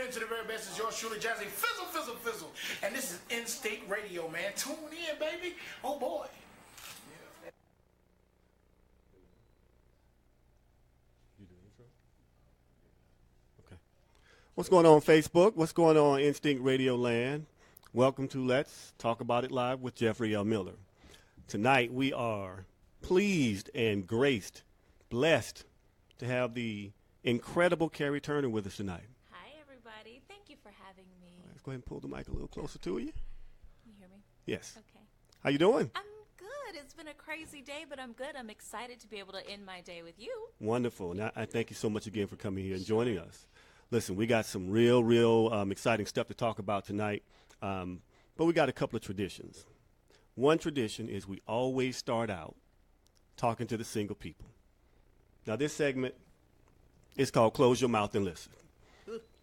into the very best. Is yours truly, Jazzy Fizzle, Fizzle, Fizzle. And this is Instinct Radio, man. Tune in, baby. Oh, boy. Okay. What's going on, Facebook? What's going on, Instinct Radio Land? Welcome to Let's Talk About It Live with Jeffrey L. Miller. Tonight, we are pleased and graced, blessed to have the incredible Karri Turner with us tonight. Hi, everybody. Thank you for having me. Let's go ahead and pull the mic a little closer to you. Can you hear me? Yes. Okay. How you doing? I'm good. It's been a crazy day, but I'm good. I'm excited to be able to end my day with you. Wonderful. And I thank you so much again for coming here and joining us. Listen, we got some real exciting stuff to talk about tonight, but we got a couple of traditions. One tradition is we always start out talking to the single people. Now, this segment is called Close Your Mouth and Listen.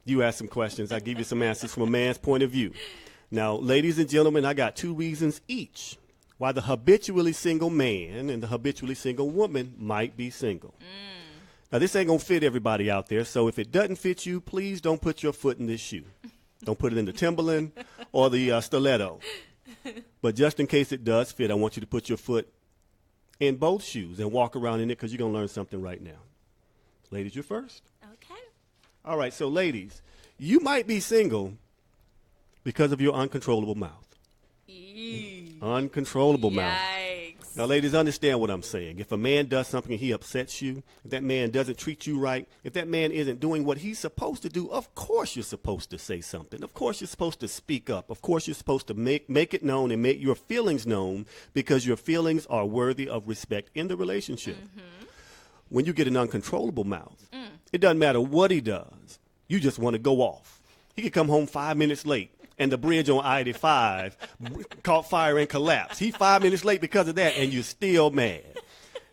You ask some questions. I give you some answers from a man's point of view. Now, ladies and gentlemen, I got two reasons each why the habitually single man and the habitually single woman might be single. Now, this ain't going to fit everybody out there, so if it doesn't fit you, please don't put your foot in this shoe. Don't put it in the Timberland or the stiletto. But just in case it does fit, I want you to put your foot in both shoes and walk around in it because you're going to learn something right now. Ladies, you're first. Okay. All right, so ladies, you might be single because of your uncontrollable mouth. Uncontrollable mouth. Yikes. Now, ladies, understand what I'm saying. If a man does something and he upsets you, if that man doesn't treat you right, if that man isn't doing what he's supposed to do, of course you're supposed to say something. Of course you're supposed to speak up. Of course you're supposed to make it known and make your feelings known because your feelings are worthy of respect in the relationship. When you get an uncontrollable mouth, it doesn't matter what he does. You just want to go off. He could come home 5 minutes late and the bridge on I-85 caught fire and collapsed. He's 5 minutes late because of that, and you're still mad.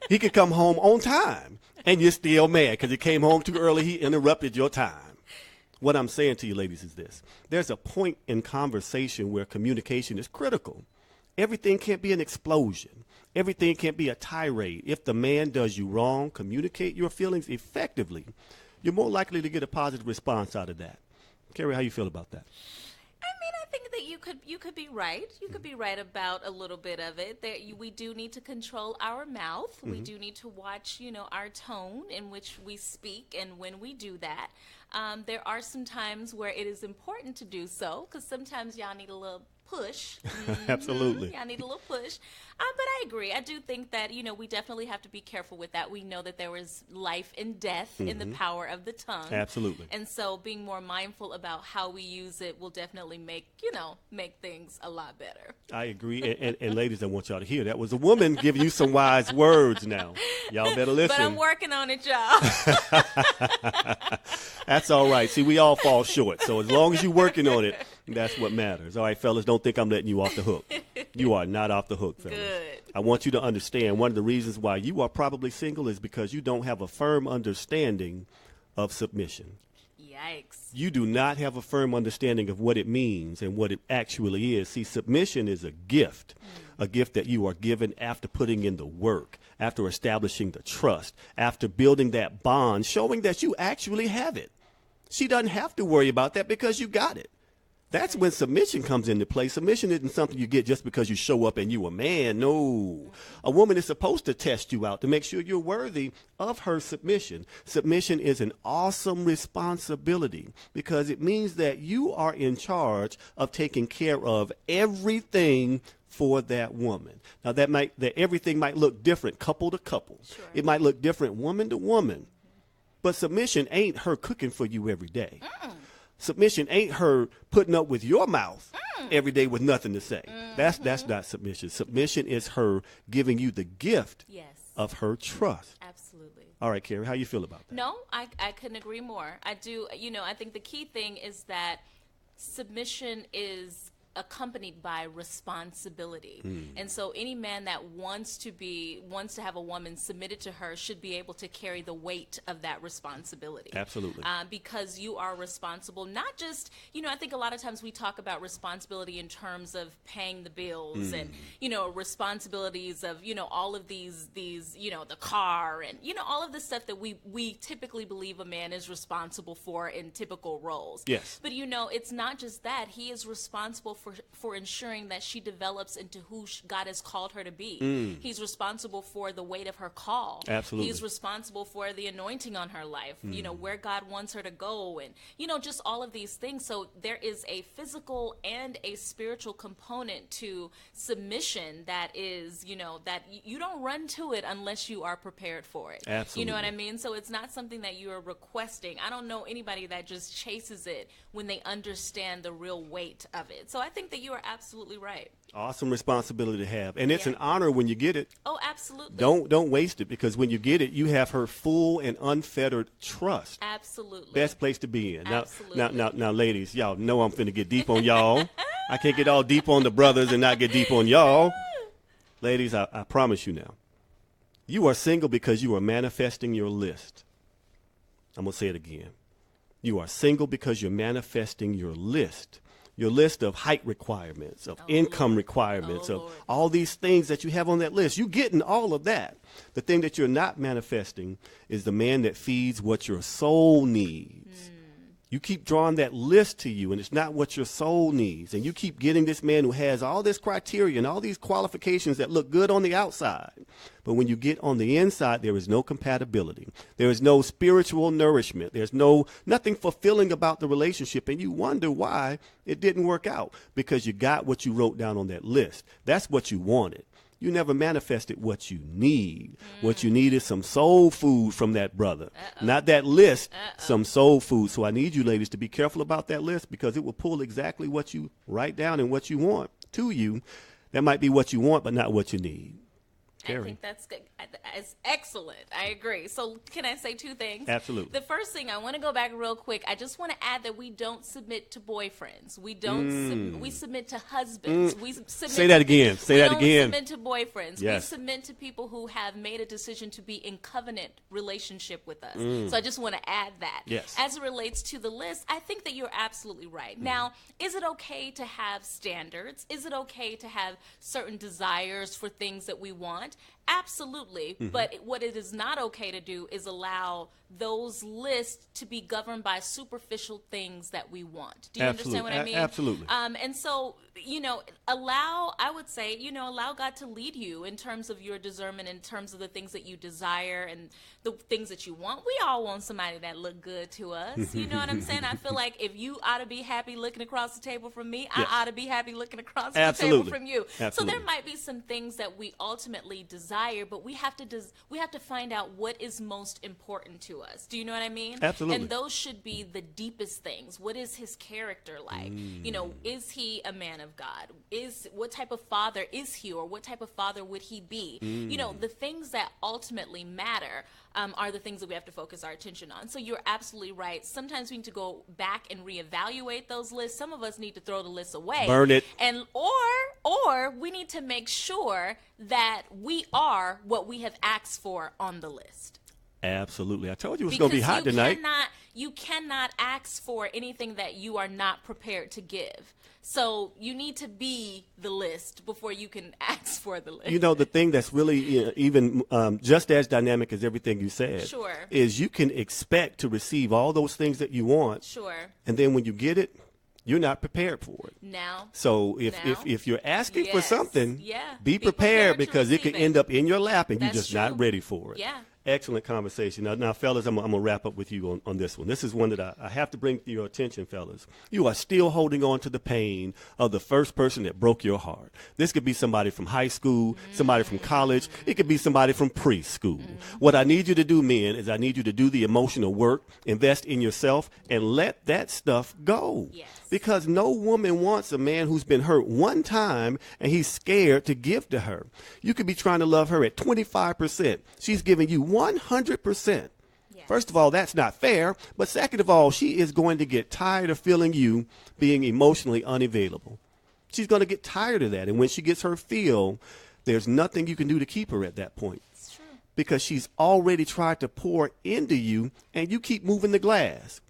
He could come home on time, and you're still mad because he came home too early. He interrupted your time. What I'm saying to you, ladies, is this. There's a point in conversation where communication is critical. Everything can't be an explosion. Everything can't be a tirade. If the man does you wrong, communicate your feelings effectively. You're more likely to get a positive response out of that. Karri, how you feel about that? I think that you could be right. You could be right about a little bit of it. We do need to control our mouth. We do need to watch, our tone in which we speak and when we do that. There are some times where it is important to do so because sometimes y'all need a little push. Absolutely. Yeah, I need a little push. But I agree. I do think that, we definitely have to be careful with that. We know that there is life and death in the power of the tongue. Absolutely. And so being more mindful about how we use it will definitely make things a lot better. I agree. And ladies, I want y'all to hear that was a woman giving you some wise words now. Y'all better listen. But I'm working on it, y'all. That's all right. See, we all fall short. So as long as you're working on it, that's what matters. All right, fellas, don't think I'm letting you off the hook. You are not off the hook, fellas. Good. I want you to understand one of the reasons why you are probably single is because you don't have a firm understanding of submission. Yikes. You do not have a firm understanding of what it means and what it actually is. See, submission is a gift that you are given after putting in the work, after establishing the trust, after building that bond, showing that you actually have it. She doesn't have to worry about that because you got it. That's when submission comes into play. Submission isn't something you get just because you show up and you a man. No. A woman is supposed to test you out to make sure you're worthy of her submission. Submission is an awesome responsibility because it means that you are in charge of taking care of everything for that woman. Now that everything might look different couple to couple. Sure. It might look different woman to woman. But submission ain't her cooking for you every day. Submission ain't her putting up with your mouth every day with nothing to say. That's not submission. Submission is her giving you the gift of her trust. Absolutely. All right, Karri, how you feel about that? No, I couldn't agree more. I do, I think the key thing is that submission is accompanied by responsibility. And so any man that wants to have a woman submitted to her should be able to carry the weight of that responsibility. Absolutely. Because you are responsible, not just, I think a lot of times we talk about responsibility in terms of paying the bills and, responsibilities of, all of these, the car and, all of the stuff that we typically believe a man is responsible for in typical roles. Yes. But, it's not just that. He is responsible for ensuring that she develops into who God has called her to be. He's responsible for the weight of her call. Absolutely. He's responsible for the anointing on her life, where God wants her to go and, just all of these things. So there is a physical and a spiritual component to submission that is, that you don't run to it unless you are prepared for it. Absolutely. You know what I mean? So it's not something that you are requesting. I don't know anybody that just chases it when they understand the real weight of it. So I think that you are absolutely right. Awesome responsibility to have. And it's an honor when you get it. Oh, absolutely. Don't waste it, because when you get it, you have her full and unfettered trust. Absolutely. Best place to be in. Absolutely. Now, ladies, y'all know I'm finna get deep on y'all. I can't get all deep on the brothers and not get deep on y'all. Ladies, I promise you now. You are single because you are manifesting your list. I'm going to say it again. You are single because you're manifesting your list. Your list of height requirements, of income requirements, of all these things that you have on that list. You're getting all of that. The thing that you're not manifesting is the man that feeds what your soul needs. You keep drawing that list to you, and it's not what your soul needs. And you keep getting this man who has all this criteria and all these qualifications that look good on the outside. But when you get on the inside, there is no compatibility. There is no spiritual nourishment. There's nothing fulfilling about the relationship. And you wonder why it didn't work out, because you got what you wrote down on that list. That's what you wanted. You never manifested what you need. What you need is some soul food from that brother. Not that list, some soul food. So I need you ladies to be careful about that list, because it will pull exactly what you write down and what you want to you. That might be what you want, but not what you need. I think that's good. It's excellent. I agree. So can I say two things? Absolutely. The first thing, I want to go back real quick. I just want to add that we don't submit to boyfriends. We don't. We submit to husbands. We submit. Say that again. Say that again. We submit to boyfriends. Yes. We submit to people who have made a decision to be in covenant relationship with us. So I just want to add that. Yes. As it relates to the list, I think that you're absolutely right. Now, is it okay to have standards? Is it okay to have certain desires for things that we want? Absolutely. But what it is not okay to do is allow those lists to be governed by superficial things that we want. Do you understand what I mean? Absolutely. And so, I would say, allow God to lead you in terms of your discernment, in terms of the things that you desire and the things that you want. We all want somebody that look good to us. You know what I'm saying? I feel like if you ought to be happy looking across the table from me, I ought to be happy looking across the table from you. Absolutely. So there might be some things that we ultimately desire, but we have to find out what is most important to us. Do you know what I mean? Absolutely. And those should be the deepest things. What is his character like? Is he a man of God? What type of father is he, or what type of father would he be? The things that ultimately matter are the things that we have to focus our attention on. So you're absolutely right. Sometimes we need to go back and reevaluate those lists. Some of us need to throw the list away. Burn it. And or we need to make sure that we are what we have asked for on the list. Absolutely. I told you it was going to be hot tonight. You cannot ask for anything that you are not prepared to give. So you need to be the list before you can ask for the list. The thing that's really even just as dynamic as everything you said is you can expect to receive all those things that you want. Sure. And then when you get it, you're not prepared for it. Now. So if you're asking for something, be prepared prepared, because it could end up in your lap and you're just true. not ready for it. Yeah. Excellent conversation. Now, fellas, I'm going to wrap up with you on this one. This is one that I have to bring to your attention, fellas. You are still holding on to the pain of the first person that broke your heart. This could be somebody from high school, somebody from college. It could be somebody from preschool. What I need you to do, men, is I need you to do the emotional work, invest in yourself, and let that stuff go. Yes. Because no woman wants a man who's been hurt one time and he's scared to give to her. You could be trying to love her at 25%. She's giving you 100%. First of all, that's not fair. But second of all, she is going to get tired of feeling you being emotionally unavailable. She's going to get tired of that. And when she gets her fill, there's nothing you can do to keep her at that point. It's true. Because she's already tried to pour into you, and you keep moving the glass.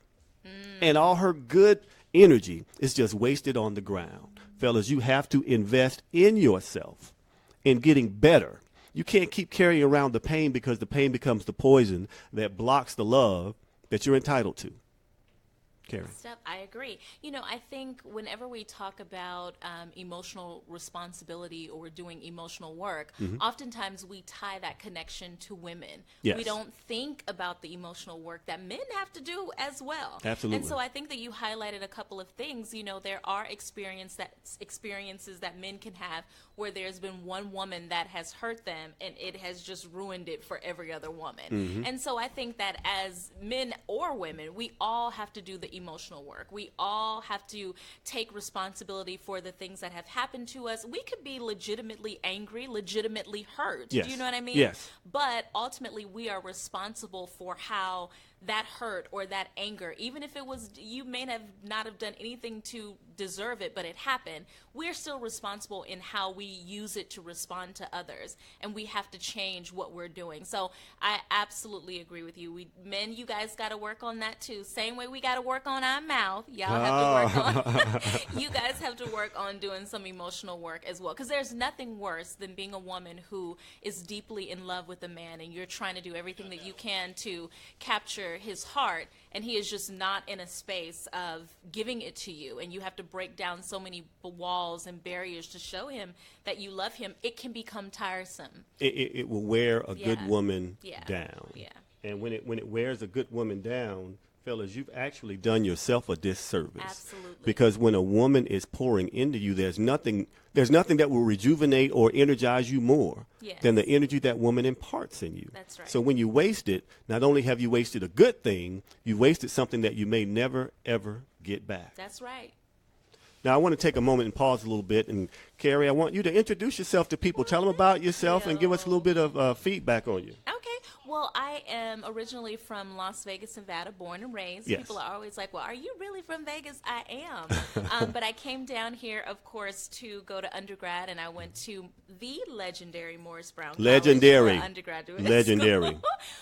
And all her good energy is just wasted on the ground. Fellas, you have to invest in yourself, in getting better. You can't keep carrying around the pain, because the pain becomes the poison that blocks the love that you're entitled to. Carrie. I agree. I think whenever we talk about emotional responsibility or doing emotional work, oftentimes we tie that connection to women. Yes. We don't think about the emotional work that men have to do as well. Absolutely. And so I think that you highlighted a couple of things. There are experiences that men can have where there's been one woman that has hurt them and it has just ruined it for every other woman. And so I think that as men or women, we all have to do the emotional work. We all have to take responsibility for the things that have happened to us. We could be legitimately angry, legitimately hurt. Yes. Do you know what I mean? Yes. But ultimately, we are responsible for how that hurt or that anger, even if you may not have done anything to deserve it, but it happened, we're still responsible in how we use it to respond to others, and we have to change what we're doing. So I absolutely agree with you. Men, you guys got to work on that too. Same way we got to work on our mouth. Y'all have to work on. You guys have to work on doing some emotional work as well, because there's nothing worse than being a woman who is deeply in love with a man, and you're trying to do everything that you can to capture his heart, and he is just not in a space of giving it to you, and you have to break down so many walls and barriers to show him that you love him. It can become tiresome. It will wear a good woman down. Yeah. And when it wears a good woman down, fellas, you've actually done yourself a disservice. Absolutely. Because when a woman is pouring into you, there's nothing that will rejuvenate or energize you more than the energy that woman imparts in you. That's right. So when you waste it, not only have you wasted a good thing, you wasted something that you may never, ever get back. That's right. Now, I want to take a moment and pause a little bit. And, Carrie, I want you to introduce yourself to people. Tell them about yourself and give us a little bit of feedback on you. Okay. Well, I am originally from Las Vegas, Nevada, born and raised. Yes. People are always like, well, are you really from Vegas? I am. But I came down here, of course, to go to undergrad, and I went to the legendary Morris Brown College for undergraduate school,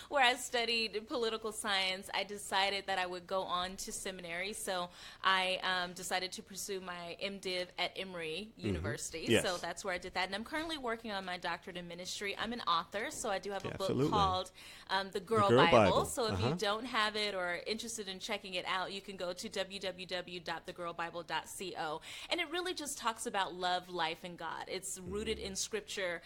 where I studied political science. I decided that I would go on to seminary, so I decided to pursue my MDiv at Emory University. Yes. So that's where I did that. And I'm currently working on my doctorate in ministry. I'm an author, so I do have a Absolutely. book called The Girl Bible. So if you don't have it or are interested in checking it out, you can go to www.thegirlbible.co. And it really just talks about love, life, and God. It's rooted in Scripture.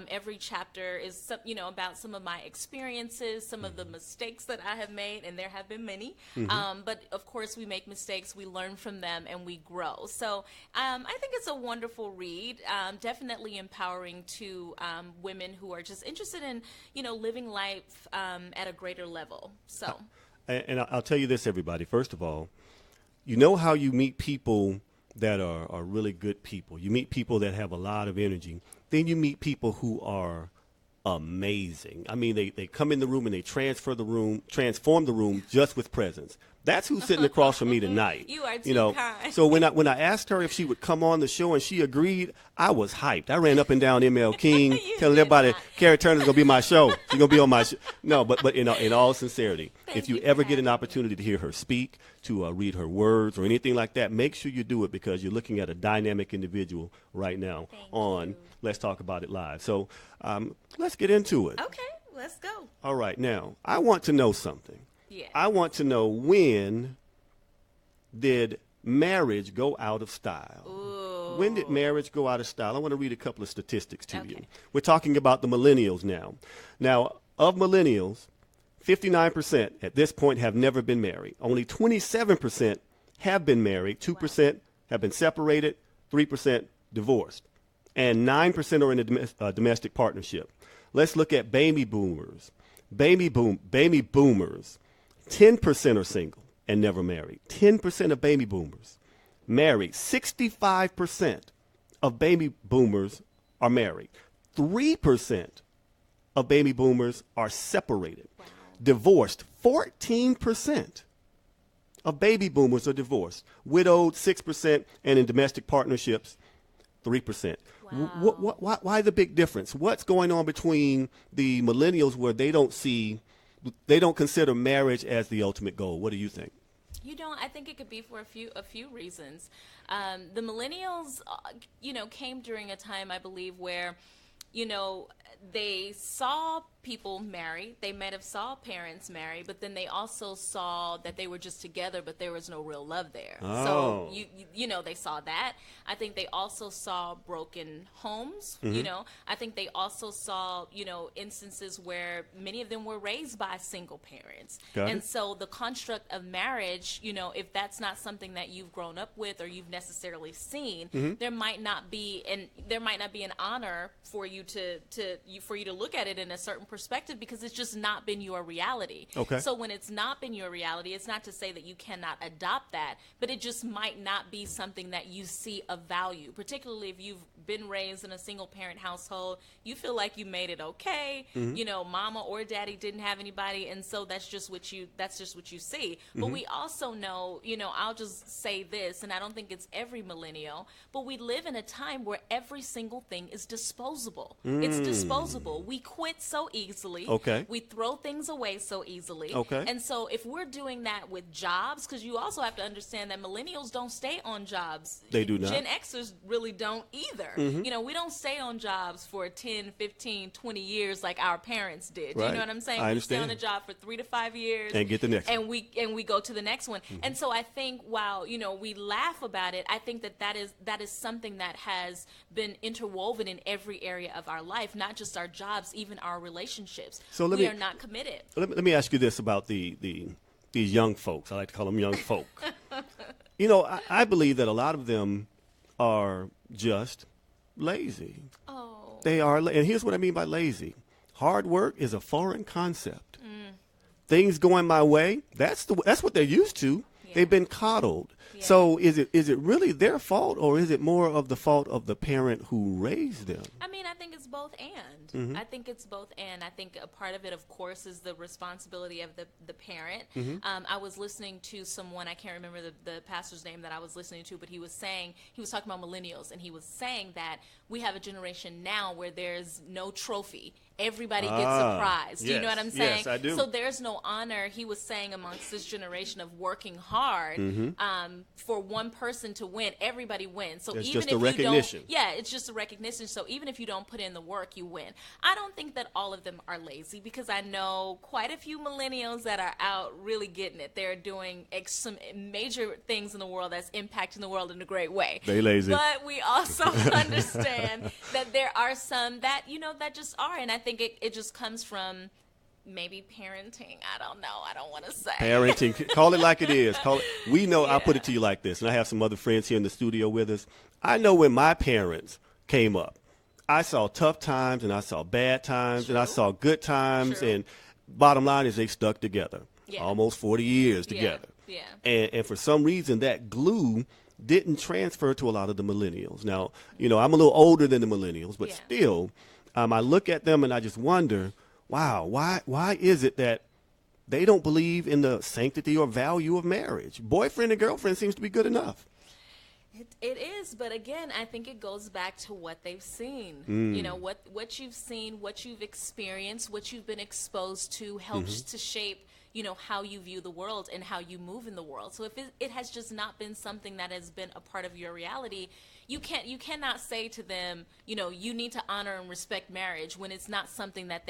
Every chapter is about some of my experiences, some of the mistakes that I have made, and there have been many. But of course, we make mistakes, we learn from them, and we grow. So I think it's a wonderful read, definitely empowering to women who are just interested in, living life at a greater level. So, and I'll tell you this, everybody. First of all, you know how you meet people that are really good people. You meet people that have a lot of energy. Then you meet people who are amazing. I mean, they come in the room and they transform the room just with presence. That's who's sitting across from me tonight. You are too kind. So when I asked her if she would come on the show and she agreed, I was hyped. I ran up and down ML King telling everybody Karri Turner's gonna be my show. She's gonna be on my show. No, but in all sincerity, if you ever get an opportunity to hear her speak, to read her words or anything like that, make sure you do it, because you're looking at a dynamic individual right now on Let's Talk About It Live. So let's get into it. Okay, let's go. All right, now I want to know something. Yeah. I want to know, when did marriage go out of style? Ooh. When did marriage go out of style? I want to read a couple of statistics to you. We're talking about the millennials now. Now, of millennials, 59% at this point have never been married. Only 27% have been married. 2% have been separated. 3% divorced. And 9% are in a domestic partnership. Let's look at baby boomers. Baby boomers. 10% are single and never married. 10% of baby boomers married. 65% of baby boomers are married. 3% of baby boomers are separated. Wow. Divorced. 14% of baby boomers are divorced. Widowed, 6%, and in domestic partnerships, 3%. Wow. Why the big difference? What's going on between the millennials where they don't consider marriage as the ultimate goal? What do you think? I think it could be for a few reasons. The millennials, came during a time, I believe, where, they saw people marry. They might have saw parents marry, but then they also saw that they were just together, but there was no real love there. Oh. So they saw that. I think they also saw broken homes. I think they also saw instances where many of them were raised by single parents. And so the construct of marriage, if that's not something that you've grown up with or you've necessarily seen, there might not be an honor for you to look at it in a certain perspective, because it's just not been your reality. Okay. So when it's not been your reality, it's not to say that you cannot adopt that, but it just might not be something that you see of value, particularly if you've been raised in a single parent household. You feel like you made it okay. Mama or daddy didn't have anybody, and so that's just what you see. But we also know, I'll just say this, and I don't think it's every millennial, but we live in a time where every single thing is disposable. It's disposable. We quit so easily. Okay. We throw things away so easily. Okay. And so if we're doing that with jobs, because you also have to understand that millennials don't stay on jobs. They do not. Gen Xers really don't either. We don't stay on jobs for 10, 15, 20 years like our parents did. Right. You know what I'm saying? I We stay understand. on a job for 3 to 5 years. And get the next and we go to the next one. And so I think while, we laugh about it, I think that is something that has been interwoven in every area of our life, not just our jobs, even our relationships. So we are not committed. Let me ask you this about these young folks. I like to call them young folk. I believe that a lot of them are just lazy. Oh. They are, and here's what I mean by lazy. Hard work is a foreign concept. Things going my way, that's what they're used to. Yeah. They've been coddled. Yeah. So is it really their fault, or is it more of the fault of the parent who raised them? I mean, I think it's both and. I think it's both and. I think a part of it, of course, is the responsibility of the parent. I was listening to someone, I can't remember the pastor's name that I was listening to, but he was talking about millennials, and he was saying that we have a generation now where there's no trophy. Everybody gets a prize. Do you know what I'm saying? Yes, I do. So there's no honor, he was saying, amongst this generation of working hard for one person to win. Everybody wins. So It's even just if a recognition. you don't, it's just a recognition. So even if you don't put in the work, you win. I don't think that all of them are lazy, because I know quite a few millennials that are out really getting it. They're doing some major things in the world that's impacting the world in a great way. They lazy. But we also understand that there are some that, that just are. And I think it just comes from maybe parenting. I don't know. I don't want to say. Parenting. Call it like it is. We know, I'll put it to you like this, and I have some other friends here in the studio with us. I know when my parents came up, I saw tough times and I saw bad times and I saw good times. True. And bottom line is they stuck together. Yeah. Almost 40 years together. Yeah. And for some reason, that glue didn't transfer to a lot of the millennials. Now, I'm a little older than the millennials, but still, I look at them and I just wonder, wow, why is it that they don't believe in the sanctity or value of marriage? Boyfriend and girlfriend seems to be good enough. It is, but again, I think it goes back to what they've seen. What you've seen, what you've experienced, what you've been exposed to helps to shape, how you view the world and how you move in the world. So if it has just not been something that has been a part of your reality, you cannot say to them, you need to honor and respect marriage when it's not something that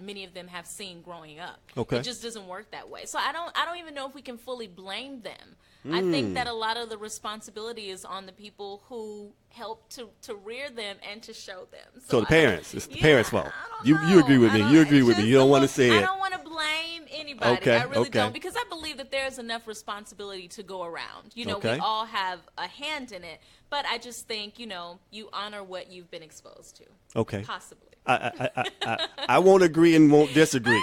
many of them have seen growing up. Okay. It just doesn't work that way. So I don't even know if we can fully blame them. I think that a lot of the responsibility is on the people who help to rear them and to show them. So the parents, it's the parents' fault. I don't You know. agree with me. You agree with me. You don't want to say I it. don't want to blame anybody. Okay, I really okay. don't, because I believe that there's enough responsibility to go around. Okay. We all have a hand in it, but I just think, you honor what you've been exposed to. Okay. Possibly. I won't agree and won't disagree.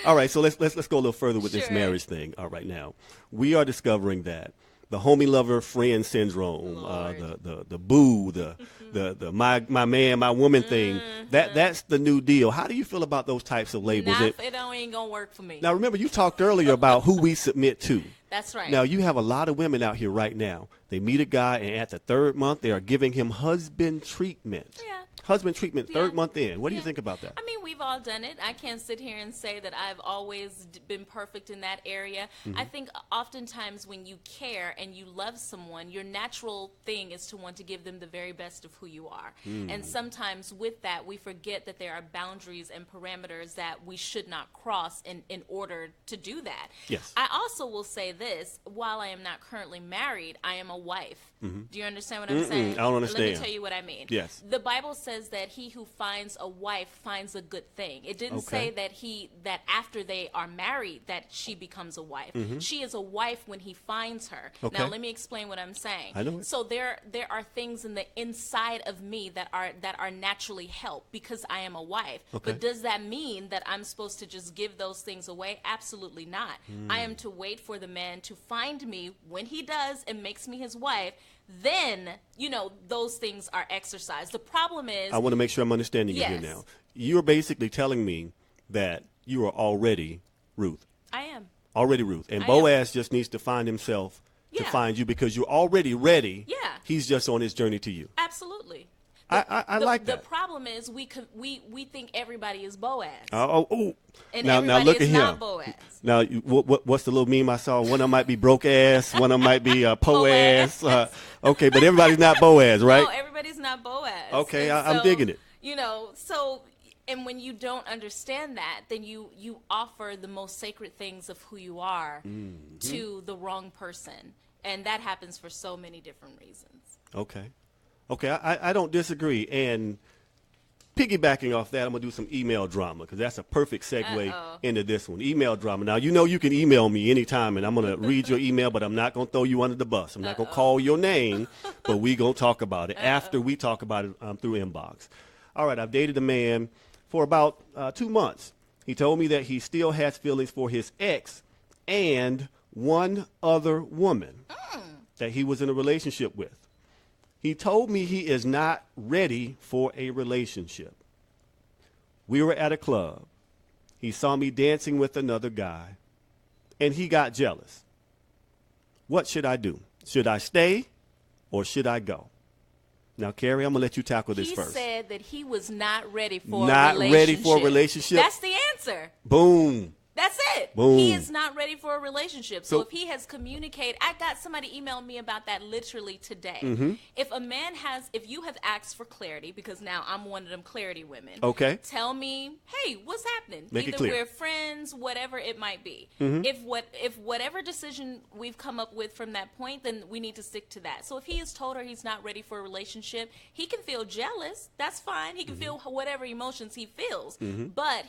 All right, so let's go a little further with this Sure. marriage thing. All right, now we are discovering that the homie lover friend syndrome, the boo, the my man, my woman thing, that's the new deal. How do you feel about those types of labels? It ain't gonna work for me. Now remember, you talked earlier about who we submit to. That's right. Now, you have a lot of women out here right now. They meet a guy, and at the 3rd month, they are giving him husband treatment. Yeah. Husband treatment, 3rd Yeah. month in. What do you Yeah. think about that? I mean, we've all done it. I can't sit here and say that I've always been perfect in that area. I think oftentimes when you care and you love someone, your natural thing is to want to give them the very best of who you are. And sometimes with that, we forget that there are boundaries and parameters that we should not cross in order to do that. Yes. I also will say this, while I am not currently married, I am a wife. Do you understand what I'm saying? I don't understand. Let me tell you what I mean. Yes. The Bible says that he who finds a wife finds a good thing. It didn't say that after they are married that she becomes a wife. She is a wife when he finds her. Okay. Now let me explain what I'm saying. I know it. So there are things in the inside of me that are naturally help because I am a wife. Okay. But does that mean that I'm supposed to just give those things away? Absolutely not. I am to wait for the man to find me. When he does and makes me his wife, then, those things are exercised. The problem is... I want to make sure I'm understanding you here Yes. now. You're basically telling me that you are already Ruth. I am. Already Ruth. And I Boaz just needs to find himself to Yeah. find you because you're already ready. Yeah. He's just on his journey to you. Absolutely. I like that. The problem is we think everybody is Boaz. Oh. And now everybody look is at not him. Boaz. Now, what's the little meme I saw? One of them might be broke ass. One of them might be Poaz. Okay, but everybody's not Boaz, right? No, everybody's not Boaz. Okay, And I'm digging it. And when you don't understand that, then you offer the most sacred things of who you are to the wrong person. And that happens for so many different reasons. Okay, I don't disagree. And piggybacking off that, I'm going to do some email drama because that's a perfect segue into this one. Email drama. Now, you can email me anytime, and I'm going to read your email, but I'm not going to throw you under the bus. I'm not going to call your name, but we going to talk about it after we talk about it through inbox. All right, I've dated a man for about 2 months. He told me that he still has feelings for his ex and one other woman that he was in a relationship with. He told me he is not ready for a relationship. We were at a club. He saw me dancing with another guy, and he got jealous. What should I do? Should I stay or should I go? Now, Carrie, I'm going to let you tackle this first. He said that he was not ready for a Not relationship. ready for a relationship? That's the answer. Boom. That's it. Boom. He is not ready for a relationship. So So- if he has communicated, I got somebody email me about that literally today. Mm-hmm. If you have asked for clarity, because now I'm one of them clarity women. Okay. Tell me, hey, what's happening? Make it Either clear. we're friends, whatever it might be. Mm-hmm. If whatever decision we've come up with from that point, then we need to stick to that. So if he has told her he's not ready for a relationship, he can feel jealous. That's fine. He can feel whatever emotions he feels. But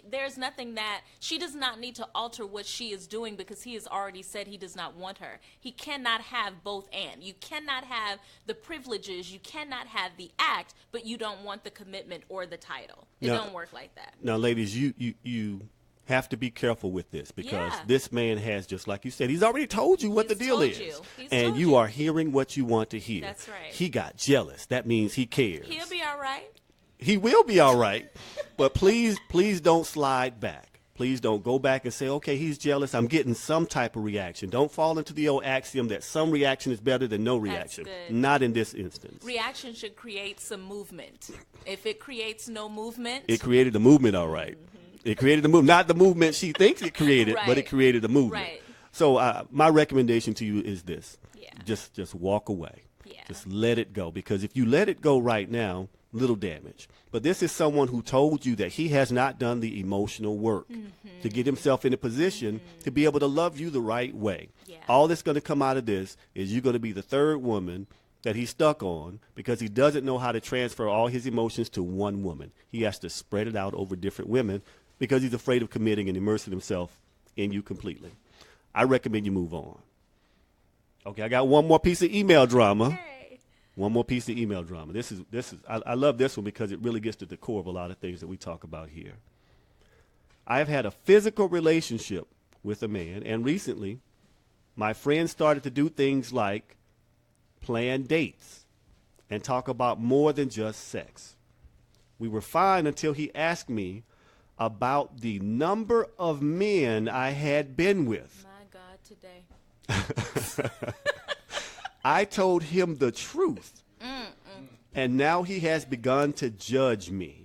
there's nothing that she does not need to alter what she is doing because he has already said he does not want her. He cannot have both and. You cannot have the privileges, you cannot have the act, but you don't want the commitment or the title. It Now- don't work like that. Now, ladies, you have to be careful with this because Yeah. this man has, just like you said, he's already told you what the He's deal told is. you. He's And told you you. are hearing what you want to hear. That's right. He got jealous. That means he cares. He'll be all right. He will be all right. But please don't slide back. Please don't go back and say, okay, he's jealous. I'm getting some type of reaction. Don't fall into the old axiom that some reaction is better than no reaction. good. Not in this instance. Reaction should create some movement. If it creates no movement, It created a movement, all right. It created a movement. Not the movement she thinks it created, but it Right. created a movement. Right. So my recommendation to you is this. Yeah. Just walk away. Yeah. Just let it go. Because if you let it go right now, little damage. But this is someone who told you that he has not done the emotional work to get himself in a position to be able to love you the right way. Yeah. All that's going to come out of this is you're going to be the third woman that he's stuck on because he doesn't know how to transfer all his emotions to one woman. He has to spread it out over different women because he's afraid of committing and immersing himself in you completely. I recommend you move on. Okay, I got one more piece of email drama. Hey. One more piece of email drama. This is I love this one because it really gets to the core of a lot of things that we talk about here. I have had a physical relationship with a man, and recently my friends started to do things like plan dates and talk about more than just sex. We were fine until he asked me about the number of men I had been with. My God, today. I told him the truth. And now he has begun to judge me.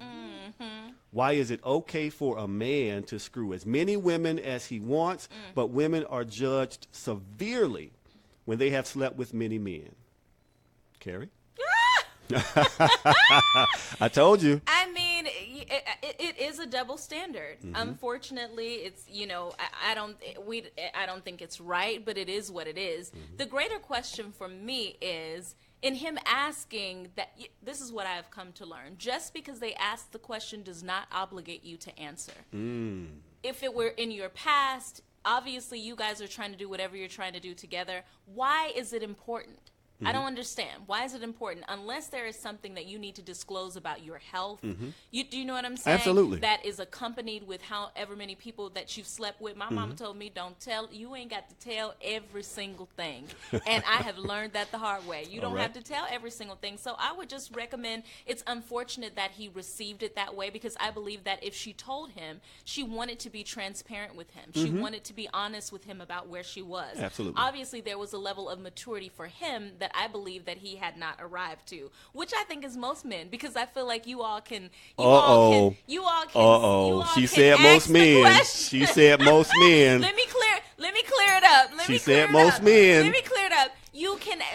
Why is it okay for a man to screw as many women as he wants, but women are judged severely when they have slept with many men? Carrie? I told you. I mean, it is a double standard. Unfortunately, it's, I don't think it's right, but it is what it is. The greater question for me is, in him asking that, this is what I have come to learn. Just because they ask the question does not obligate you to answer. If it were in your past, obviously you guys are trying to do whatever you're trying to do together. Why is it important? I don't understand. Why is it important? Unless there is something that you need to disclose about your health. Do you know what I'm saying? Absolutely. That is accompanied with however many people that you've slept with. My mama told me, don't tell. You ain't got to tell every single thing. And I have learned that the hard way. You don't have to tell every single thing. So I would just recommend, it's unfortunate that he received it that way, because I believe that if she told him, she wanted to be transparent with him. She wanted to be honest with him about where she was. Absolutely. Obviously, there was a level of maturity for him that I believe that he had not arrived to, which I think is most men, because I feel like you all can. She said most men. She said most men. Let me clear it up. Let me clear it up.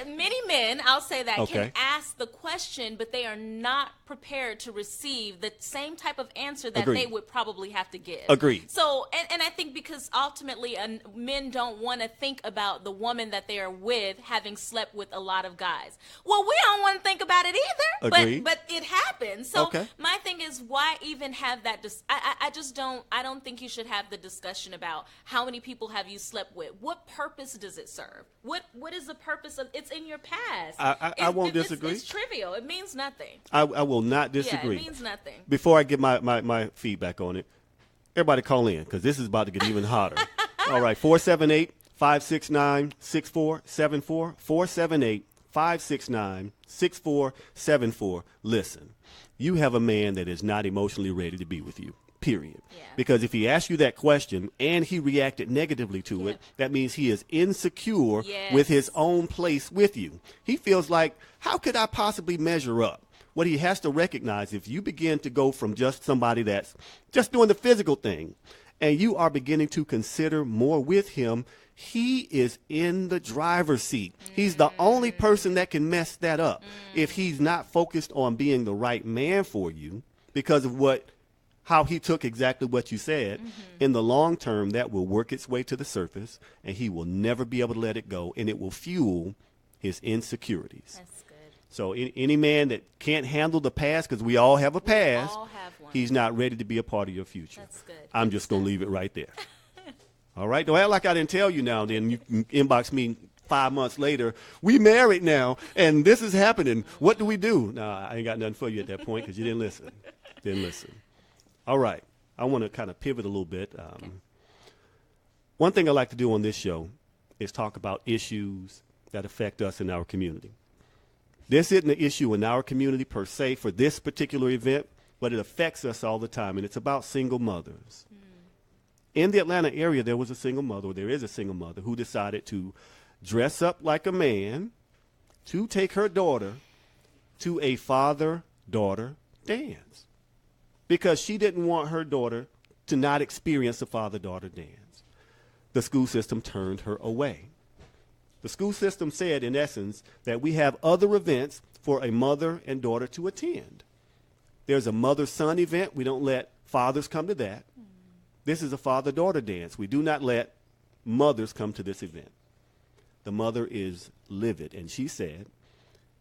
Many men, I'll say that, can ask the question, but they are not prepared to receive the same type of answer that they would probably have to give. Agreed. So, and I think because ultimately men don't want to think about the woman that they are with having slept with a lot of guys. Well, we don't want to think about it either. Agreed. But it happens. So my thing is, why even have that? I don't think you should have the discussion about how many people have you slept with. What purpose does it serve? What is the purpose of? It's in your past. I won't disagree. It's trivial. It means nothing. I will not disagree. Yeah, it means nothing. Before I give my feedback on it, everybody call in, because this is about to get even hotter. All right, 478-569-6474. 478-569-6474. Listen, you have a man that is not emotionally ready to be with you. Period. Yeah. Because if he asked you that question and he reacted negatively to it, that means he is insecure with his own place with you. He feels like, how could I possibly measure up? What he has to recognize, if you begin to go from just somebody that's just doing the physical thing and you are beginning to consider more with him, he is in the driver's seat. He's the only person that can mess that up if he's not focused on being the right man for you, because of how he took exactly what you said. In the long term, that will work its way to the surface, and he will never be able to let it go, and it will fuel his insecurities. That's good. So any man that can't handle the past, because we all have a past, all have one. He's not ready to be a part of your future. That's good. I'm just going to leave it right there. All right? Don't act like I didn't tell you now. Then you can inbox me 5 months later. We married now, and this is happening. What do we do? No, I ain't got nothing for you at that point, because you didn't listen. All right. I want to kind of pivot a little bit. One thing I like to do on this show is talk about issues that affect us in our community. This isn't an issue in our community per se for this particular event, but it affects us all the time, and it's about single mothers. In the Atlanta area, there is a single mother who decided to dress up like a man to take her daughter to a father-daughter dance, because she didn't want her daughter to not experience a father-daughter dance. The school system turned her away. The school system said, in essence, that we have other events for a mother and daughter to attend. There's a mother-son event. We don't let fathers come to that. This is a father-daughter dance. We do not let mothers come to this event. The mother is livid, and she said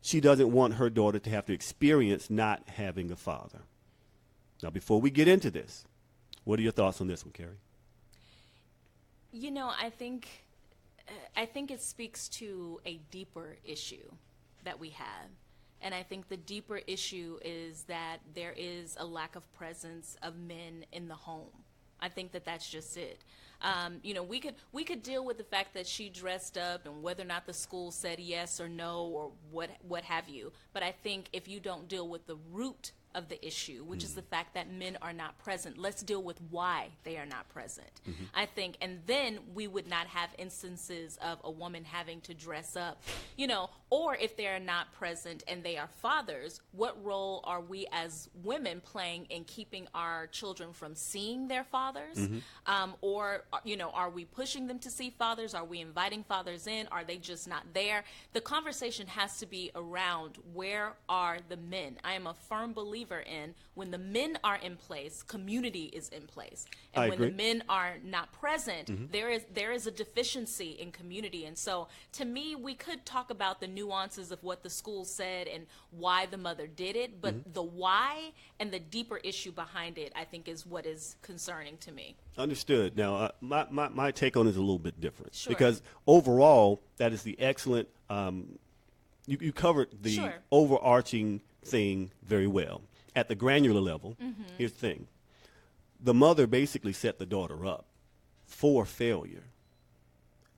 she doesn't want her daughter to have to experience not having a father. Now, before we get into this, what are your thoughts on this one, Carrie? You know, I think it speaks to a deeper issue that we have. And I think the deeper issue is that there is a lack of presence of men in the home. I think that that's just it. We could deal with the fact that she dressed up and whether or not the school said yes or no or what have you. But I think if you don't deal with the root of the issue, which is the fact that men are not present, let's deal with why they are not present. I think, and then we would not have instances of a woman having to dress up, or if they are not present and they are fathers, what role are we as women playing in keeping our children from seeing their fathers? Or are we pushing them to see fathers? Are we inviting fathers in? Are they just not there? The conversation has to be around, where are the men? I am a firm believer in, when the men are in place, community is in place. And when the men are not present, there is a deficiency in community. And so to me, we could talk about the nuances of what the school said and why the mother did it, but the why and the deeper issue behind it, I think, is what is concerning to me. Understood. Now, my take on it is a little bit different. Sure. Because overall, that is the excellent, you covered the overarching thing very well. At the granular level, here's the thing. The mother basically set the daughter up for failure.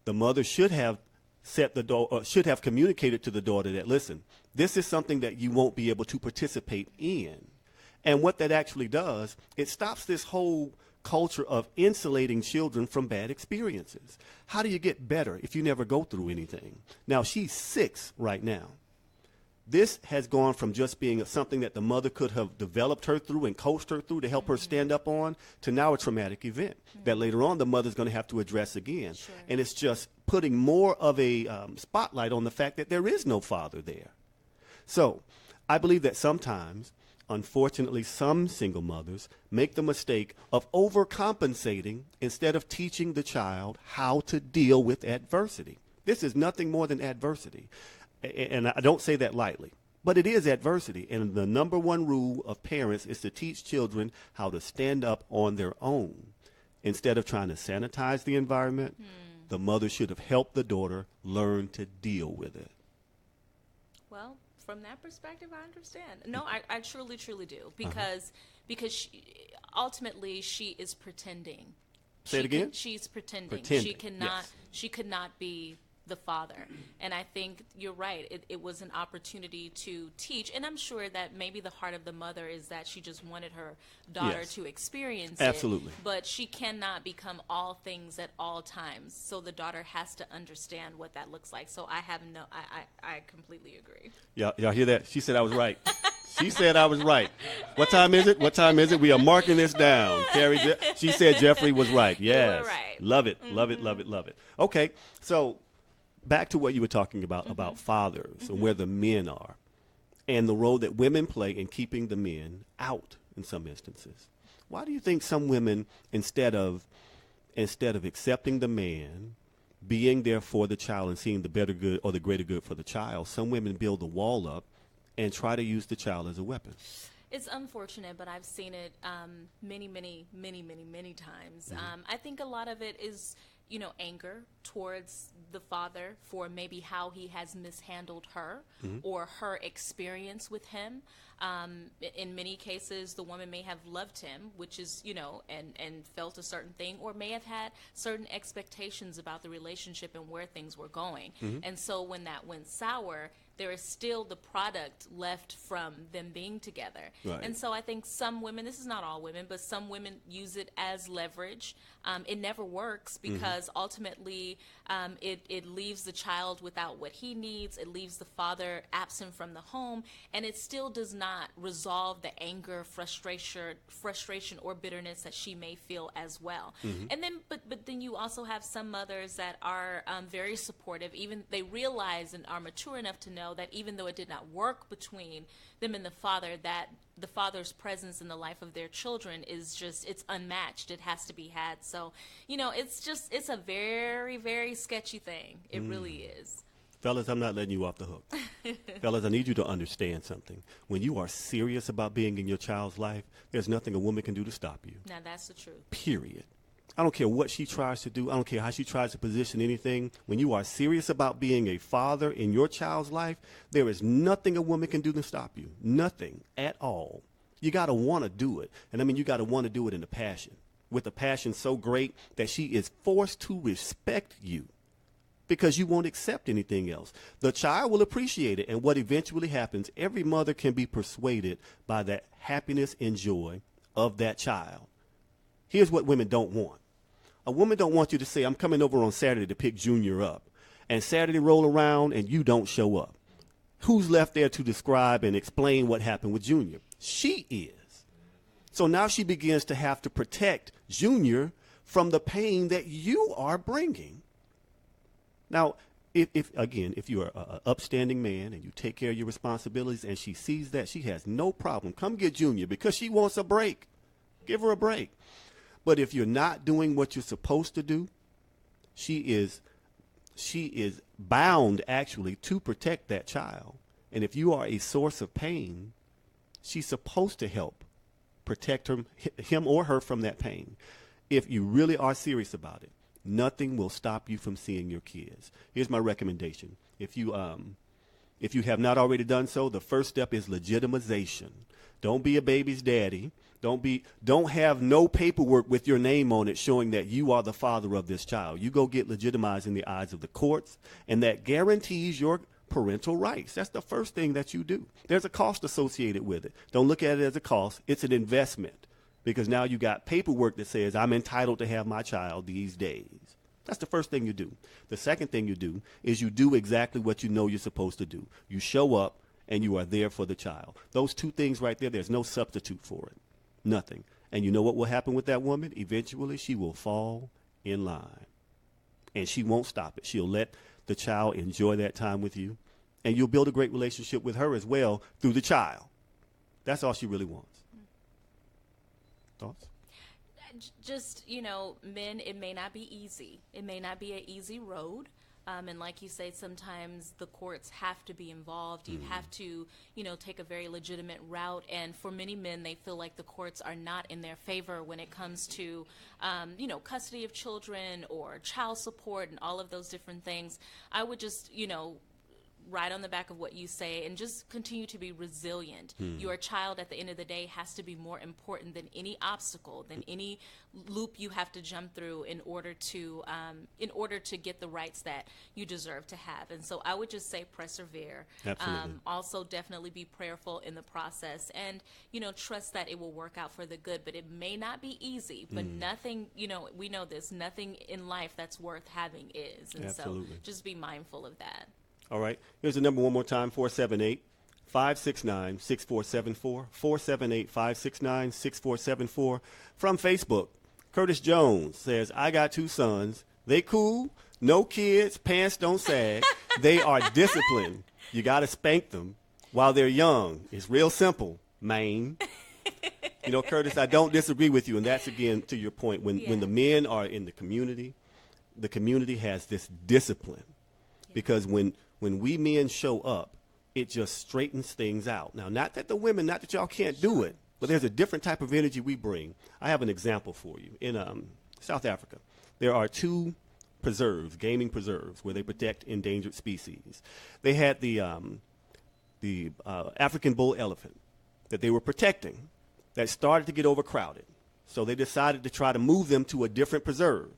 The mother should have should have communicated to the daughter that, listen, this is something that you won't be able to participate in. And what that actually does, it stops this whole culture of insulating children from bad experiences. How do you get better if you never go through anything? Now, she's 6 right now. This has gone from just being something that the mother could have developed her through and coached her through to help her stand up on, to now a traumatic event that later on the mother's going to have to address again. Sure. And it's just putting more of a spotlight on the fact that there is no father there. So I believe that sometimes, unfortunately, some single mothers make the mistake of overcompensating instead of teaching the child how to deal with adversity. This is nothing more than adversity. And I don't say that lightly, but it is adversity. And the number one rule of parents is to teach children how to stand up on their own. Instead of trying to sanitize the environment, the mother should have helped the daughter learn to deal with it. Well, from that perspective, I understand. No, I truly, truly do. Because ultimately she is pretending. Say it again? She's pretending. Pretending, She could not be the father. And I think you're right. It was an opportunity to teach. And I'm sure that maybe the heart of the mother is that she just wanted her daughter to experience Absolutely. it. But she cannot become all things at all times. So the daughter has to understand what that looks like. So I completely agree. Y'all hear that? She said I was right. She said I was right. What time is it? What time is it? We are marking this down. Carrie, she said Jeffrey was right. Yes. You were right. Love it. Love it. Love it. Love it. Okay. So back to what you were talking about fathers and where the men are and the role that women play in keeping the men out in some instances. Why do you think some women, instead of accepting the man, being there for the child and seeing the better good or the greater good for the child, some women build a wall up and try to use the child as a weapon? It's unfortunate, but I've seen it many times. I think a lot of it is, anger towards the father for maybe how he has mishandled her or her experience with him. In many cases, the woman may have loved him, which is, and felt a certain thing, or may have had certain expectations about the relationship and where things were going. And so when that went sour, there is still the product left from them being together. Right. And so I think some women, this is not all women, but some women use it as leverage. It never works because ultimately it leaves the child without what he needs. It leaves the father absent from the home, and it still does not resolve the anger, frustration or bitterness that she may feel as well. And then, but then you also have some mothers that are very supportive. Even they realize and are mature enough to know that even though it did not work between them and the father, that the father's presence in the life of their children is just, it's unmatched. It has to be had. So, it's a very, very sketchy thing. It really is. Fellas, I'm not letting you off the hook. Fellas, I need you to understand something. When you are serious about being in your child's life, there's nothing a woman can do to stop you. Now, that's the truth. Period. I don't care what she tries to do. I don't care how she tries to position anything. When you are serious about being a father in your child's life, there is nothing a woman can do to stop you. Nothing at all. You got to want to do it. And I mean, you got to want to do it in a passion. with a passion so great that she is forced to respect you because you won't accept anything else. The child will appreciate it. And what eventually happens, every mother can be persuaded by that happiness and joy of that child. Here's what women don't want. A woman don't want you to say, I'm coming over on Saturday to pick Junior up. And Saturday roll around and you don't show up. Who's left there to describe and explain what happened with Junior? She is. So now she begins to have to protect Junior from the pain that you are bringing. Now, if you're an upstanding man and you take care of your responsibilities and she sees that, she has no problem. Come get Junior because she wants a break. Give her a break. But if you're not doing what you're supposed to do, she is bound actually to protect that child. And if you are a source of pain, she's supposed to help protect him or her from that pain. If you really are serious about it, nothing will stop you from seeing your kids. Here's my recommendation. If you have not already done so, the first step is legitimization. Don't be a baby's daddy. Don't have no paperwork with your name on it showing that you are the father of this child. You go get legitimized in the eyes of the courts, and that guarantees your parental rights. That's the first thing that you do. There's a cost associated with it. Don't look at it as a cost. It's an investment because now you got paperwork that says I'm entitled to have my child these days. That's the first thing you do. The second thing you do is you do exactly what you know you're supposed to do. You show up and you are there for the child. Those two things right there, there's no substitute for it. Nothing. And you know what will happen with that woman? Eventually, she will fall in line. And she won't stop it. She'll let the child enjoy that time with you. And you'll build a great relationship with her as well through the child. That's all she really wants. Thoughts? Just, men, it may not be easy. It may not be an easy road. And like you say, sometimes the courts have to be involved. You have to, take a very legitimate route. And for many men, they feel like the courts are not in their favor when it comes to, custody of children or child support and all of those different things. I would just, right on the back of what you say and just continue to be resilient. Your child at the end of the day has to be more important than any obstacle, than any loop you have to jump through in order to get the rights that you deserve to have. And so I would just say persevere. Absolutely. Also definitely be prayerful in the process and, trust that it will work out for the good. But it may not be easy, but nothing, we know this, nothing in life that's worth having is. And Absolutely. so just be mindful of that. All right. Here's the number one more time, 478-569-6474, 478-569-6474. From Facebook, Curtis Jones says, I got 2 sons. They cool, no kids, pants don't sag. They are disciplined. You got to spank them while they're young. It's real simple, man. Curtis, I don't disagree with you. And that's, again, to your point. When the men are in the community has this discipline. Because when we men show up, it just straightens things out. Now, not that y'all can't do it, but there's a different type of energy we bring. I have an example for you. In South Africa, there are 2 preserves, gaming preserves, where they protect endangered species. They had the African bull elephant that they were protecting that started to get overcrowded. So they decided to try to move them to a different preserve.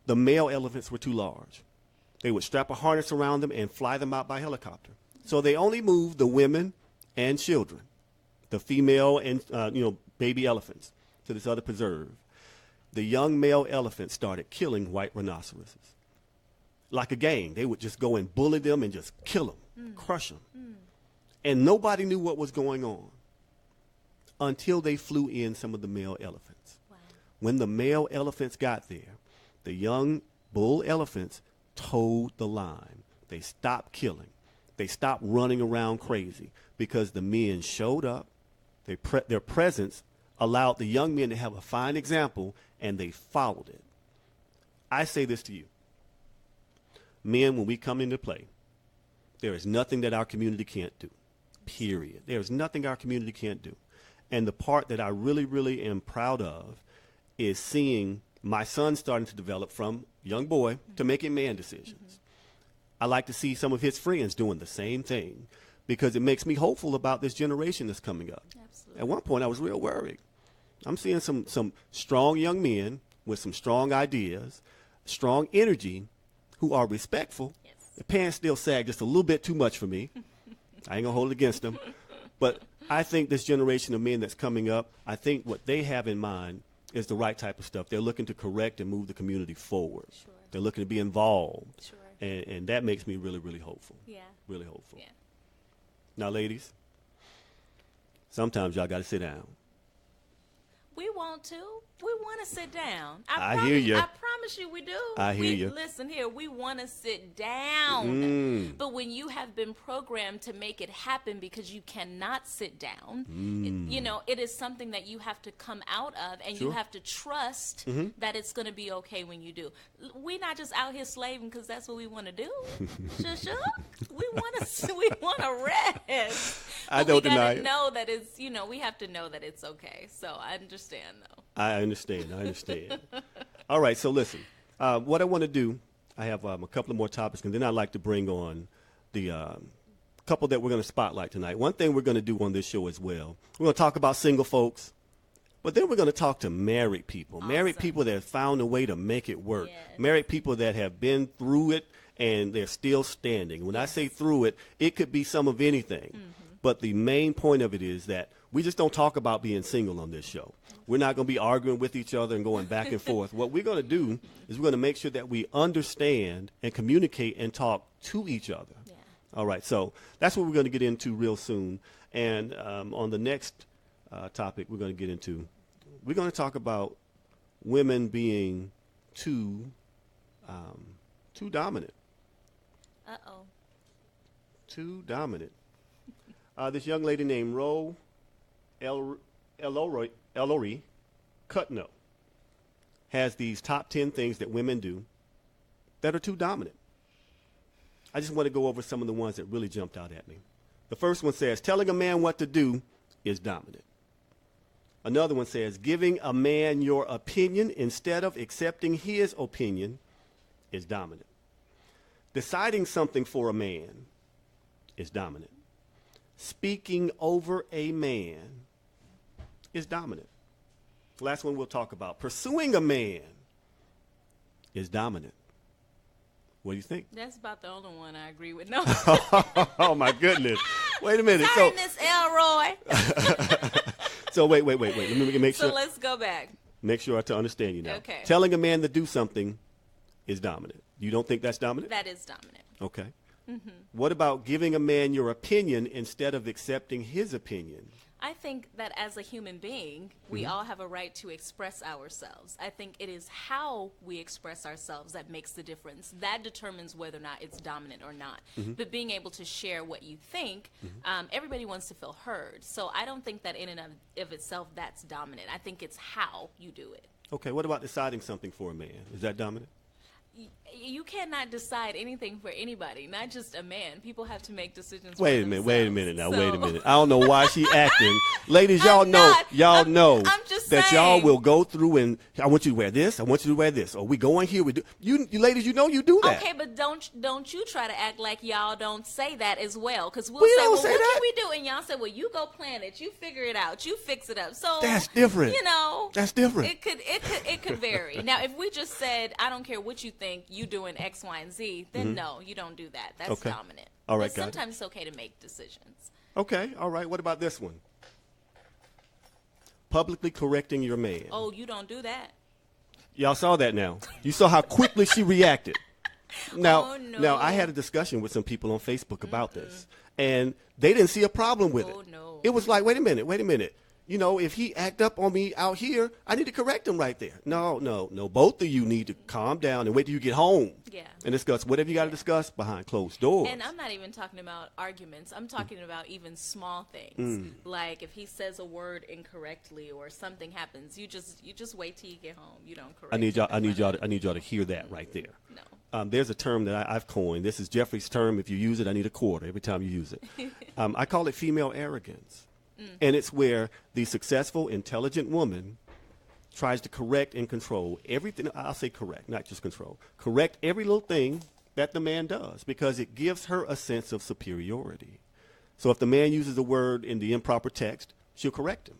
The male elephants were too large. They would strap a harness around them and fly them out by helicopter. So they only moved the women and children, the female and baby elephants, to this other preserve. The young male elephants started killing white rhinoceroses. Like a gang, they would just go and bully them and just kill them, crush them. And nobody knew what was going on until they flew in some of the male elephants. Wow. When the male elephants got there, the young bull elephants towed the line. They stopped killing. They stopped running around crazy because the men showed up. Their presence allowed the young men to have a fine example, and they followed it. I say this to you. Men, when we come into play, there is nothing that our community can't do, period. There is nothing our community can't do. And the part that I really, really am proud of is seeing my son starting to develop from young boy to making man decisions. I like to see some of his friends doing the same thing because it makes me hopeful about this generation that's coming up. Absolutely. At one point, I was real worried I'm seeing some strong young men with some strong ideas, strong energy, who are respectful. Yes. The pants still sag just a little bit too much for me. I ain't gonna hold it against them. But I think this generation of men that's coming up, I think what they have in mind is the right type of stuff. They're looking to correct and move the community forward. Sure. They're looking to be involved. Sure. And that makes me really, really hopeful. Yeah. Really hopeful. Yeah. Now, ladies, sometimes y'all got to sit down. We want to. We want to sit down. I hear you. I promise you we do. I hear you. Listen here, we want to sit down. Mm. But when you have been programmed to make it happen because you cannot sit down, it is something that you have to come out of, and you Sure. have to trust that it's going to be okay when you do. We're not just out here slaving because that's what we want to do. Shush. We want to rest. I But don't we deny gotta it. know that it's, we have to know that it's okay. So I understand, though. I understand. All right, so listen. What I want to do, I have a couple of more topics, and then I'd like to bring on the couple that we're going to spotlight tonight. One thing we're going to do on this show as well, we're going to talk about single folks, but then we're going to talk to married people, married Awesome. people that have found a way to make it work, Yes. married people that have been through it and they're still standing. When I say through it, it could be some of anything. But the main point of it is that we just don't talk about being single on this show. We're not going to be arguing with each other and going back and forth. What we're going to do is we're going to make sure that we understand and communicate and talk to each other. Yeah. All right, so that's what we're going to get into real soon. And on the next topic we're going to talk about women being too dominant. Uh-oh. Too dominant. This young lady named Ro Ellery Cutno has these top 10 things that women do that are too dominant. I just want to go over some of the ones that really jumped out at me. The first one says, telling a man what to do is dominant. Another one says, giving a man your opinion instead of accepting his opinion is dominant. Deciding something for a man is dominant. Speaking over a man is dominant. Last one we'll talk about. Pursuing a man is dominant. What do you think? That's about the only one I agree with. No. Oh, my goodness. Wait a minute. Sorry, Miss Elroy. So wait. Let me make So sure. let's go back. Make sure to understand you now. Okay. Telling a man to do something is dominant. You don't think that's dominant? That is dominant. Okay. What about giving a man your opinion instead of accepting his opinion? I think that as a human being, we all have a right to express ourselves. I think it is how we express ourselves that makes the difference. That determines whether or not it's dominant or not. But being able to share what you think, everybody wants to feel heard. So I don't think that in and of itself that's dominant. I think it's how you do it. Okay, what about deciding something for a man? Is that dominant? You cannot decide anything for anybody, not just a man. People have to make decisions. Wait for a minute, wait a themselves. minute now, So- wait a minute. I don't know why she acting. Ladies, y'all I'm know, not. I'm just that y'all saying. will go through and I want you to wear this, I want you to wear this. Or we going here, we do. You ladies, you know you do that. Okay, but don't you try to act like y'all don't say that as well? Because we'll We say, don't well, say what that. can we do? And y'all say, well, you go plan it, you figure it out, you fix it up. So That's different. You know, That's different. It could vary. Now, if we just said, I don't care what you think, you doing X, Y, and Z, then no, you don't do that. That's Okay. dominant. All right, But got it. sometimes it's okay to make decisions. Okay, all right. What about this one? Publicly correcting your man. Oh, you don't do that. Y'all saw that now. You saw how quickly she reacted. Now, Oh, no. now I had a discussion with some people on Facebook about this, and they didn't see a problem with Oh, it. no. It was like, wait a minute. You know, if he act up on me out here, I need to correct him right there. No. Both of you need to calm down and wait till you get home. Yeah. And discuss whatever you got to discuss behind closed doors. And I'm not even talking about arguments. I'm talking about even small things. Mm. Like if he says a word incorrectly or something happens, you just wait till you get home. You don't correct. I need it. y'all to hear that right there. No. There's a term that I've coined. This is Jeffrey's term. If you use it, I need a quarter every time you use it. I call it female arrogance. And it's where the successful, intelligent woman tries to correct and control everything. I'll say correct, not just control. Correct every little thing that the man does because it gives her a sense of superiority. So if the man uses a word in the improper text, she'll correct him.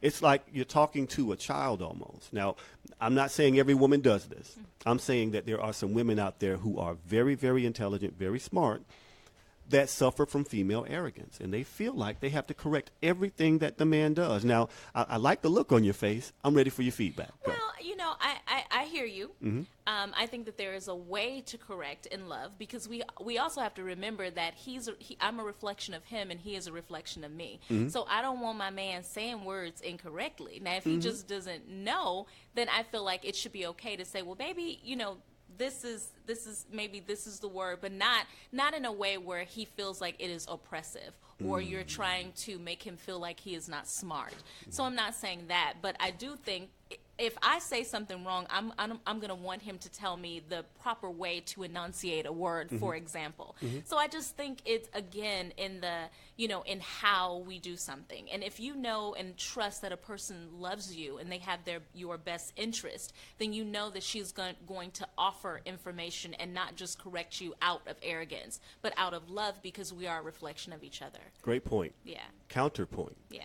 It's like you're talking to a child almost. Now, I'm not saying every woman does this. I'm saying that there are some women out there who are very, very intelligent, very smart, that suffer from female arrogance, and they feel like they have to correct everything that the man does. Now, I like the look on your face. I'm ready for your feedback. Go. Well, I hear you. I think that there is a way to correct in love, because we also have to remember that I'm a reflection of him and he is a reflection of me. So I don't want my man saying words incorrectly. Now, if he just doesn't know, then I feel like it should be okay to say, well, baby, this is the word, but not in a way where he feels like it is oppressive or you're trying to make him feel like he is not smart. So I'm not saying that, but I do think if I say something wrong, I'm going to want him to tell me the proper way to enunciate a word, for example. So I just think it's, again, in the, in how we do something. And if you know and trust that a person loves you and they have your best interest, then you know that she's going to offer information and not just correct you out of arrogance, but out of love, because we are a reflection of each other. Great point. Yeah. Counterpoint. Yeah.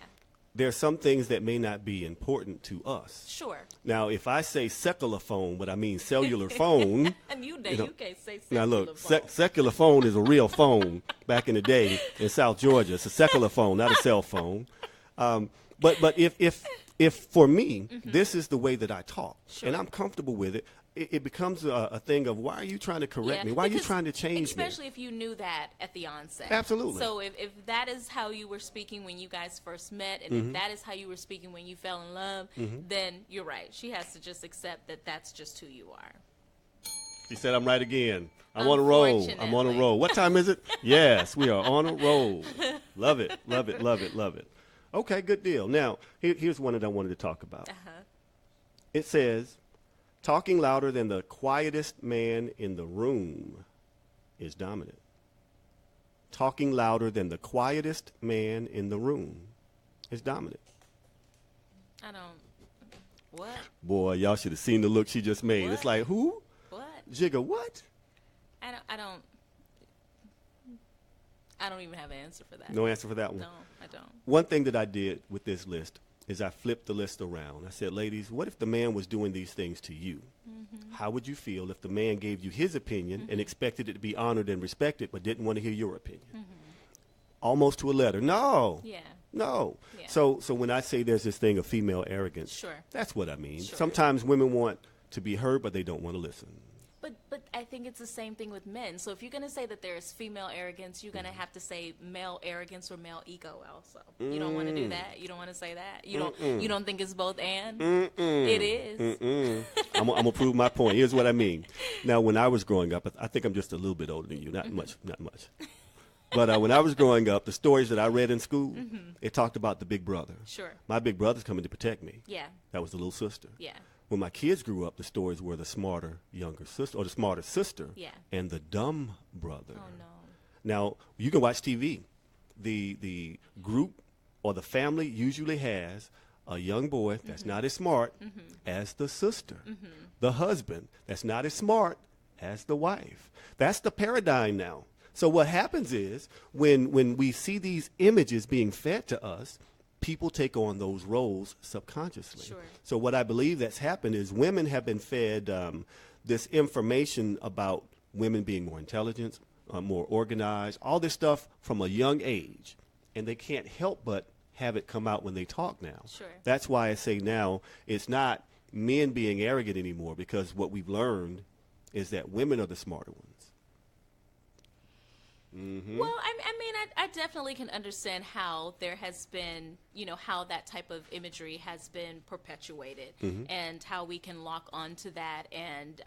There are some things that may not be important to us. Sure. Now, if I say secular phone, but I mean cellular phone. And you can't say secular now, look, phone. secular phone is a real phone back in the day in South Georgia. It's a secular phone, not a cell phone. But if for me, this is the way that I talk, and I'm comfortable with it, it becomes a thing of, why are you trying to correct me? Why are you trying to change me? Especially if you knew that at the onset. Absolutely. So if that is how you were speaking when you guys first met, and if that is how you were speaking when you fell in love, then you're right. She has to just accept that that's just who you are. She said, I'm right again. I'm on a roll. I'm on a roll. What time is it? Yes, we are on a roll. Love it, love it, love it, love it. Okay, good deal. Now, here's one that I wanted to talk about. It says, talking louder than the quietest man in the room is dominant. Talking louder than the quietest man in the room is dominant. What? Boy, y'all should have seen the look she just made. What? It's like, who? What? Jigga, what? I don't even have an answer for that. No answer for that one? No, I don't. One thing that I did with this list is I flipped the list around. I said, ladies, what if the man was doing these things to you? How would you feel if the man gave you his opinion and expected it to be honored and respected, but didn't want to hear your opinion? Almost to a letter. No. Yeah. No. Yeah. So when I say there's this thing of female arrogance, Sure. that's what I mean. Sure. Sometimes women want to be heard, but they don't want to listen. But I think it's the same thing with men. So if you're going to say that there's female arrogance, you're going to have to say male arrogance or male ego also. You don't want to do that? You don't want to say that? You don't think it's both and? It is. I'm going to prove my point. Here's what I mean. Now, when I was growing up, I think I'm just a little bit older than you. Not much. But when I was growing up, the stories that I read in school, it talked about the big brother. Sure. My big brother's coming to protect me. Yeah. That was the little sister. Yeah. When my kids grew up, the stories were the smarter younger sister, or the smarter sister, Yeah. and the dumb brother. Oh, no. Now, you can watch TV. The group or the family usually has a young boy that's not as smart as the sister. The husband that's not as smart as the wife. That's the paradigm now. So what happens is when we see these images being fed to us, people take on those roles subconsciously. Sure. So what I believe that's happened is women have been fed this information about women being more intelligent, more organized, all this stuff from a young age. And they can't help but have it come out when they talk now. Sure. That's why I say now it's not men being arrogant anymore, because what we've learned is that women are the smarter ones. Well, I mean, I definitely can understand how there has been, how that type of imagery has been perpetuated and how we can lock onto that and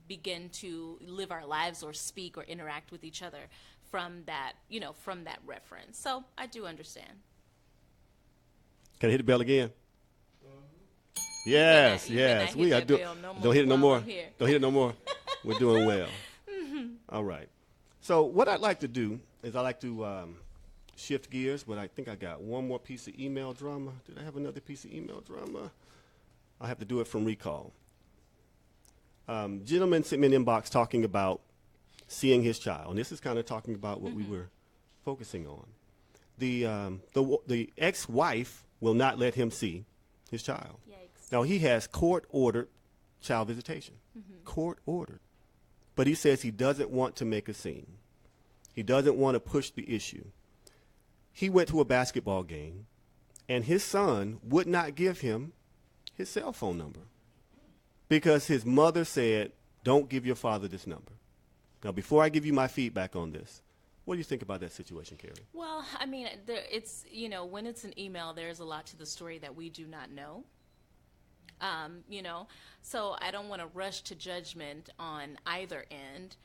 begin to live our lives or speak or interact with each other from that, from that reference. So I do understand. Can I hit the bell again? Yes, yes. We are doing. Don't hit it no more. Don't hit it no more. We're doing well. All right. So what I'd like to do is I'd like to shift gears, but I think I got one more piece of email drama. Did I have another piece of email drama? I'll have to do it from recall. Gentleman sent me an inbox talking about seeing his child, and this is kind of talking about what we were focusing on. The ex-wife will not let him see his child. Yikes. Now, he has court-ordered child visitation. Court-ordered. But he says he doesn't want to make a scene. He doesn't want to push the issue. He went to a basketball game, and his son would not give him his cell phone number because his mother said, don't give your father this number. Now, before I give you my feedback on this, what do you think about that situation, Carrie? Well, I mean, it's, you know, when it's an email, there's a lot to the story that we do not know. You know, so I don't want to rush to judgment on either end.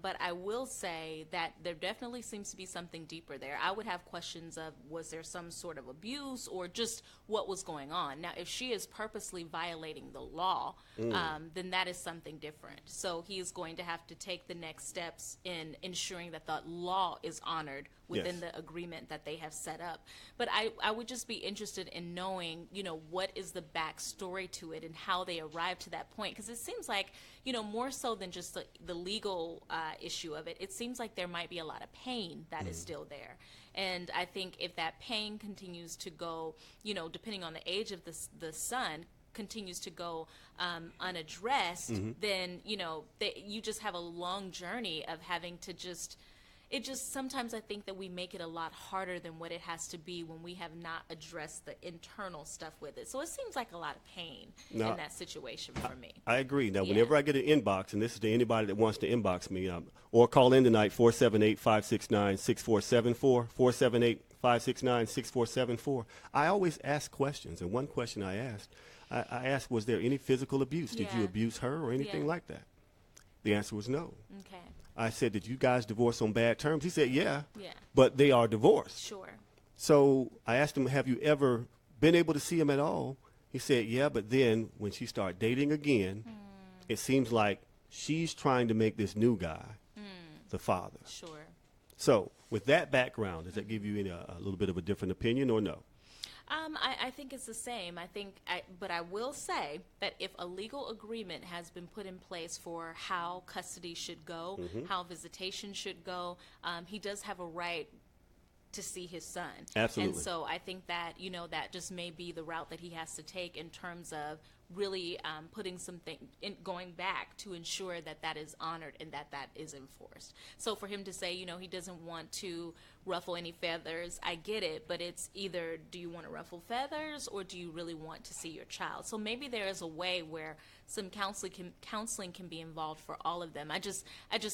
But I will say that there definitely seems to be something deeper there. I would have questions of, was there some sort of abuse or just what was going on? Now, if she is purposely violating the law, then that is something different. So he is going to have to take the next steps in ensuring that the law is honored within the agreement that they have set up. But I would just be interested in knowing, you know, what is the backstory to it and how they arrived to that point. Because it seems like, you know, more so than just the legal issue of it, it seems like there might be a lot of pain that is still there. And I think if that pain continues to go, you know, depending on the age of the son, continues to go unaddressed, then, you know, you just have a long journey of having to sometimes I think that we make it a lot harder than what it has to be when we have not addressed the internal stuff with it. So it seems like a lot of pain in that situation for me. I agree. Now, whenever I get an inbox, and this is to anybody that wants to inbox me, or call in tonight, 478-569-6474, 478-569-6474. I always ask questions, and one question I asked, was there any physical abuse? Did you abuse her or anything like that? The answer was no. Okay. I said, did you guys divorce on bad terms? He said, yeah. Yeah. But they are divorced. Sure. So I asked him, have you ever been able to see him at all? He said, yeah, but then when she started dating again, it seems like she's trying to make this new guy the father. Sure. So with that background, does that give you a little bit of a different opinion or no? I think it's the same. But I will say that if a legal agreement has been put in place for how custody should go, how visitation should go, he does have a right to see his son. Absolutely. And so I think that, you know, that just may be the route that he has to take in terms of really putting something going back to ensure that that is honored and that that is enforced. So for him to say, you know, he doesn't want to ruffle any feathers, I get it, but it's either do you want to ruffle feathers or do you really want to see your child? So maybe there is a way where some counseling can be involved for all of them. I just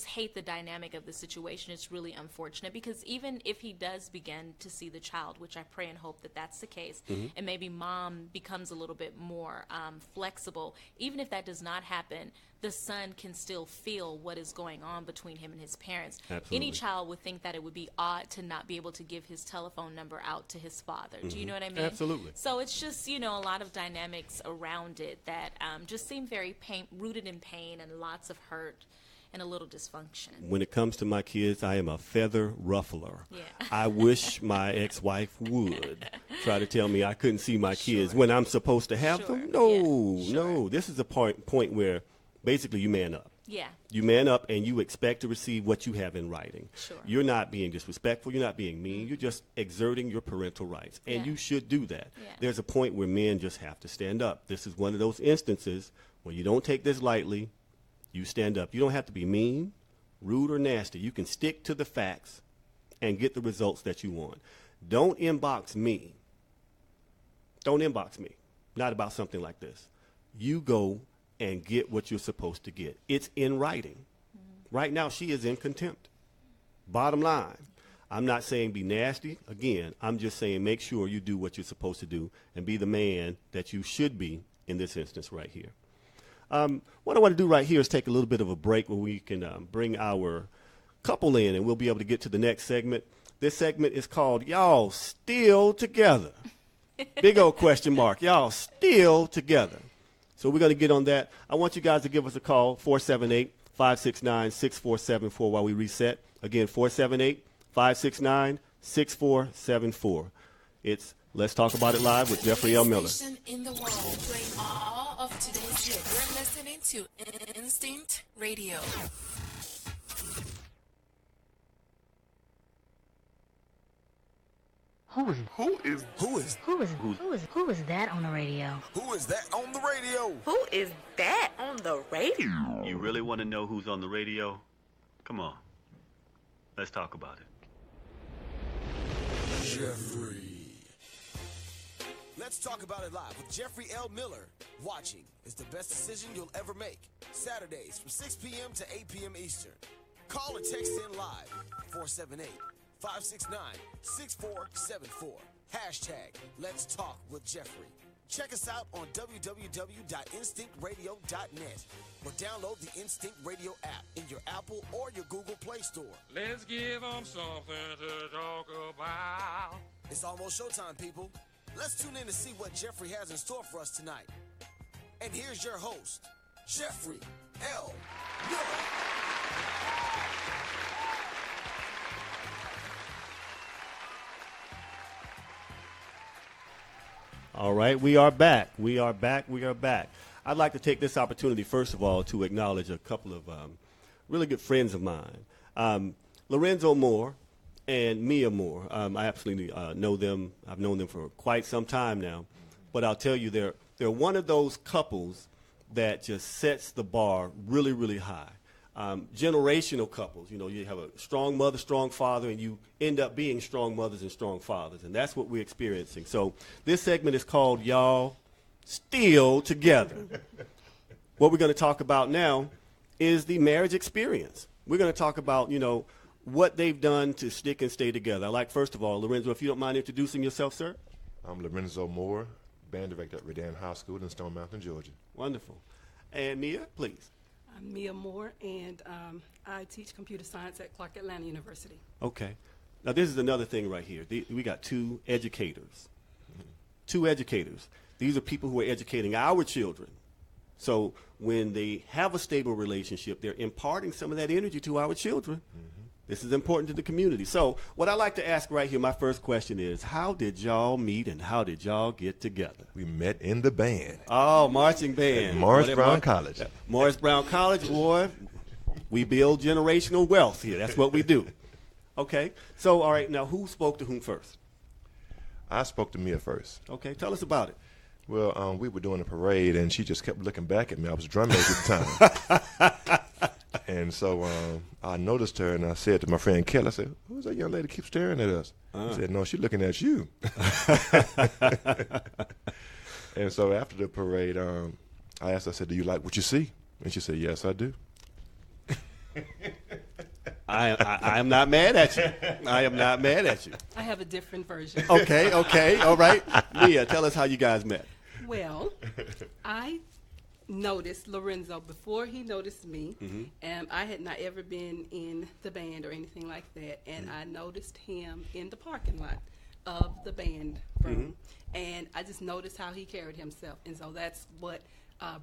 hate the dynamic of the situation. It's really unfortunate because even if he does begin to see the child, which I pray and hope that that's the case, and maybe mom becomes a little bit more flexible, even if that does not happen, the son can still feel what is going on between him and his parents. Absolutely. Any child would think that it would be odd to not be able to give his telephone number out to his father. Do you know what I mean? Absolutely. So it's just, you know, a lot of dynamics around it that just seem very rooted in pain and lots of hurt and a little dysfunction. When it comes to my kids, I am a feather ruffler. Yeah. I wish my ex-wife would try to tell me I couldn't see my kids when I'm supposed to have them. No, no. This is a point where basically you man up. Yeah. You man up and you expect to receive what you have in writing. Sure. You're not being disrespectful. You're not being mean. You're just exerting your parental rights. And you should do that. Yeah. There's a point where men just have to stand up. This is one of those instances where you don't take this lightly. You stand up. You don't have to be mean, rude, or nasty. You can stick to the facts and get the results that you want. Don't inbox me. Don't inbox me. Not about something like this. You go and get what you're supposed to get. It's in writing. Right now, she is in contempt. Bottom line, I'm not saying be nasty. Again, I'm just saying make sure you do what you're supposed to do and be the man that you should be in this instance right here. What I want to do right here is take a little bit of a break where we can bring our couple in, and we'll be able to get to the next segment. This segment is called Y'all Still Together. Big old question mark. Y'all still together. So we're going to get on that. I want you guys to give us a call, 478-569-6474 while we reset. Again, 478-569-6474. It's Let's Talk About It Live with Jeffrey L. Miller. In the world, playing all of today's hits. You're listening to Instinct Radio. Who is that on the radio? Who is that on the radio? Who is that on the radio? You really want to know who's on the radio? Come on. Let's talk about it. Jeffrey. Let's talk about it live with Jeffrey L. Miller. Watching is the best decision you'll ever make. Saturdays from 6 p.m. to 8 p.m. Eastern. Call or text in live. 478-569-6474. Hashtag Let's Talk with Jeffrey. Check us out on www.instinctradio.net or download the Instinct Radio app in your Apple or your Google Play Store. Let's give them something to talk about. It's almost showtime, people. Let's tune in to see what Jeffrey has in store for us tonight. And here's your host, Jeffrey L. Miller. All right, we are back. We are back. I'd like to take this opportunity, first of all, to acknowledge a couple of really good friends of mine. Lorenzo Moore and Mia Moore. I absolutely know them. I've known them for quite some time now. But I'll tell you, they're one of those couples that just sets the bar really, really high. Generational couples, you have a strong mother, strong father, and you end up being strong mothers and strong fathers, and that's what we're experiencing. So this segment is called Y'all Still Together. What we're going to talk about now is the marriage experience. We're going to talk about, what they've done to stick and stay together. I'd like, first of all, Lorenzo, if you don't mind introducing yourself, sir. I'm Lorenzo Moore, band director at Redan High School in Stone Mountain, Georgia. Wonderful. And Mia, please. I'm Mia Moore, and I teach computer science at Clark Atlanta University. Okay. Now, this is another thing right here. We got two educators. Two educators. These are people who are educating our children. So when they have a stable relationship, they're imparting some of that energy to our children. Mm-hmm. This is important to the community. So what I like to ask right here, my first question is, how did y'all meet and how did y'all get together? We met in the band. Oh, marching band. At Morris Brown College. Morris Brown College, boy. We build generational wealth here. That's what we do. Okay. So, all right, now who spoke to whom first? I spoke to Mia first. Okay, tell us about it. Well, we were doing a parade, and she just kept looking back at me. I was drum major at the time. And so I noticed her, and I said to my friend Kelly, I said, who's that young lady keeps staring at us? He said, no, she's looking at you. And so after the parade, I asked her, I said, do you like what you see? And she said, yes, I do. I am not mad at you. I am not mad at you. I have a different version. Okay, all right. Mia, tell us how you guys met. Well, I noticed Lorenzo before he noticed me, and I had not ever been in the band or anything like that, and I noticed him in the parking lot of the band room, and I just noticed how he carried himself, and so that's what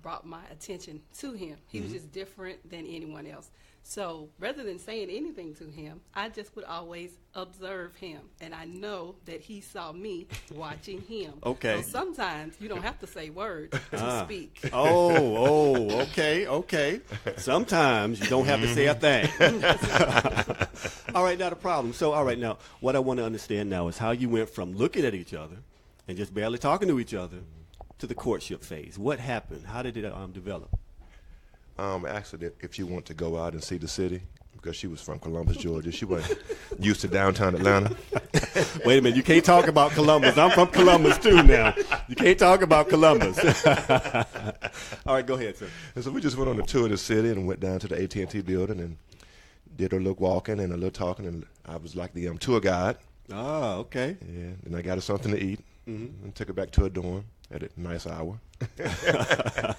brought my attention to him. He was just different than anyone else. So rather than saying anything to him, I just would always observe him. And I know that he saw me watching him. Okay. So sometimes you don't have to say words to speak. Okay. Sometimes you don't have to say a thing. All right, not a problem. So, all right, now, what I want to understand now is how you went from looking at each other and just barely talking to each other to the courtship phase. What happened? How did it develop? Actually, if she wanted to go out and see the city, because she was from Columbus, Georgia, she wasn't used to downtown Atlanta. Wait a minute, you can't talk about Columbus. I'm from Columbus too now. You can't talk about Columbus. All right, go ahead, sir. And so we just went on a tour of the city and went down to the AT&T building and did a little walking and a little talking, and I was like the tour guide. Oh, okay. Yeah, and I got her something to eat and took her back to her dorm at a nice hour.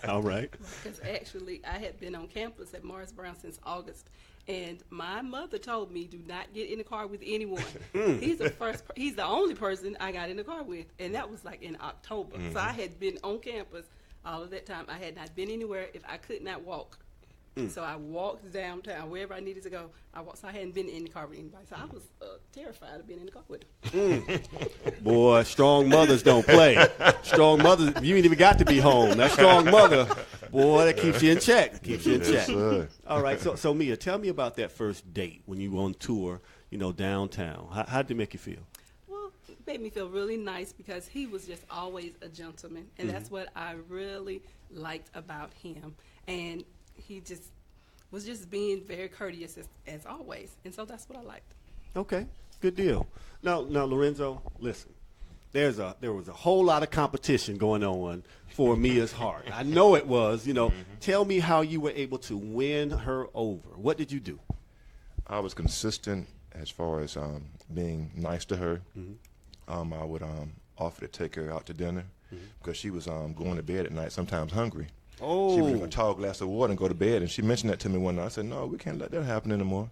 All right. Because actually, I had been on campus at Morris Brown since August, and my mother told me, do not get in the car with anyone. He's the only person I got in the car with, and that was like in October. So I had been on campus all of that time. I had not been anywhere if I could not walk. So I walked downtown, wherever I needed to go. So I hadn't been in the car with anybody. So I was terrified of being in the car with him. Boy, strong mothers don't play. Strong mothers, you ain't even got to be home. That strong mother, boy, that keeps you in check. Sir. All right, so Mia, tell me about that first date when you were on tour, downtown. How did it make you feel? Well, it made me feel really nice because he was just always a gentleman, and that's what I really liked about him. And he just was just being very courteous as always, and so that's what I liked. Okay, good deal. Now, Lorenzo, listen. There was a whole lot of competition going on for Mia's heart. I know it was. Tell me how you were able to win her over. What did you do? I was consistent as far as being nice to her. I would offer to take her out to dinner because she was going to bed at night, sometimes hungry. Oh. She would drink a tall glass of water and go to bed, and she mentioned that to me one night. I said, no, we can't let that happen anymore.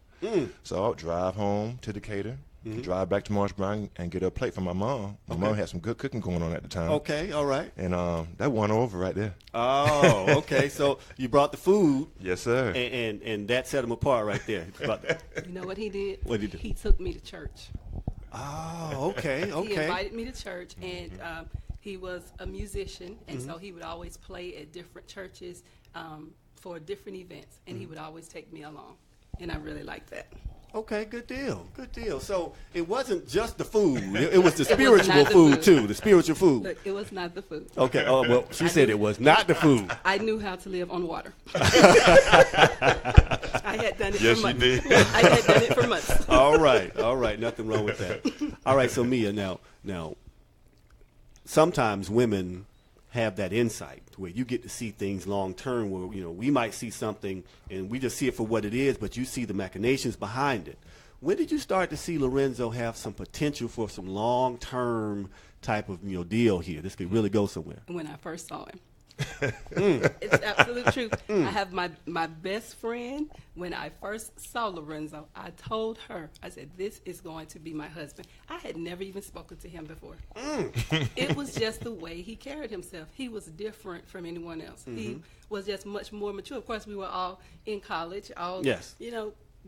So I would drive home to Decatur, drive back to Morris Brown, and get her a plate from my mom. My mom had some good cooking going on at the time. Okay, all right. And that won her over right there. Oh, okay. So you brought the food. Yes, sir. And that set him apart right there. You know what he did? What did he do? He took me to church. Oh, okay. He invited me to church, and he was a musician, and so he would always play at different churches for different events, and he would always take me along, and I really liked that. Okay, good deal. Good deal. So it wasn't just the food. It was the spiritual food, too. The spiritual food. Look, it was not the food. Okay. Oh, well, she said it was not the food. I knew how to live on water. I had done it Yes, for months. you did. I had done it for months. All right. Nothing wrong with that. All right. So Mia, now, sometimes women have that insight where you get to see things long term where, we might see something and we just see it for what it is, but you see the machinations behind it. When did you start to see Lorenzo have some potential for some long term type of, deal here? This could really go somewhere. When I first saw him. It's absolute truth. I have my best friend. When I first saw Lorenzo, I told her, I said, this is going to be my husband. I had never even spoken to him before. It was just the way he carried himself. He was different from anyone else. He was just much more mature. Of course, we were all in college, all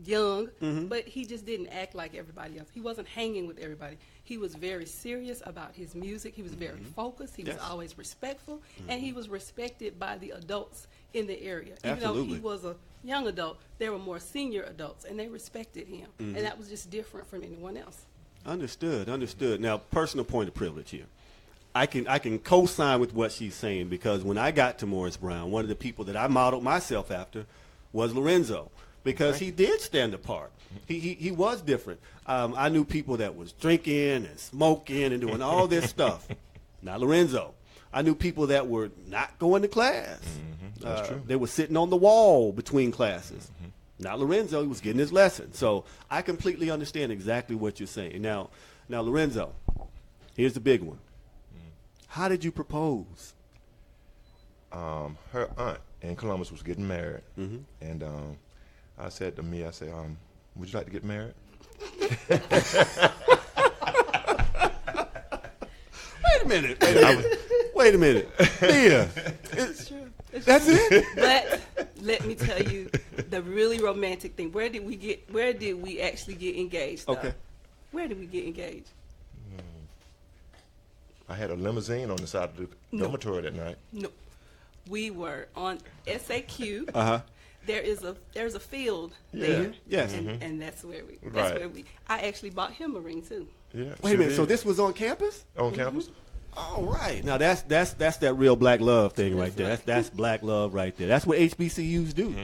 young, but he just didn't act like everybody else. He wasn't hanging with everybody. He was very serious about his music. He was very focused. He was always respectful, and he was respected by the adults in the area. Absolutely. Even though he was a young adult, there were more senior adults, and they respected him, and that was just different from anyone else. Understood. Now, personal point of privilege here. I can co-sign with what she's saying because when I got to Morris Brown, one of the people that I modeled myself after was Lorenzo. Because he did stand apart. He was different. I knew people that was drinking and smoking and doing all this stuff. Not Lorenzo. I knew people that were not going to class. That's true. They were sitting on the wall between classes. Not Lorenzo. He was getting his lesson. So I completely understand exactly what you're saying. Now Lorenzo, here's the big one. How did you propose? Her aunt in Columbus was getting married, and I said to me, would you like to get married? Wait a minute. Mia. It's true. That's it? But let me tell you the really romantic thing. Where did we actually get engaged, though? Okay. Where did we get engaged? I had a limousine on the side of the dormitory that night. No. We were on SAQ. There's a field there. Yes. And that's where I actually bought him a ring too. Yeah. Wait a minute. So this was on campus? On campus? All right. Now that's that real black love thing right there. That's black love right there. That's what HBCUs do.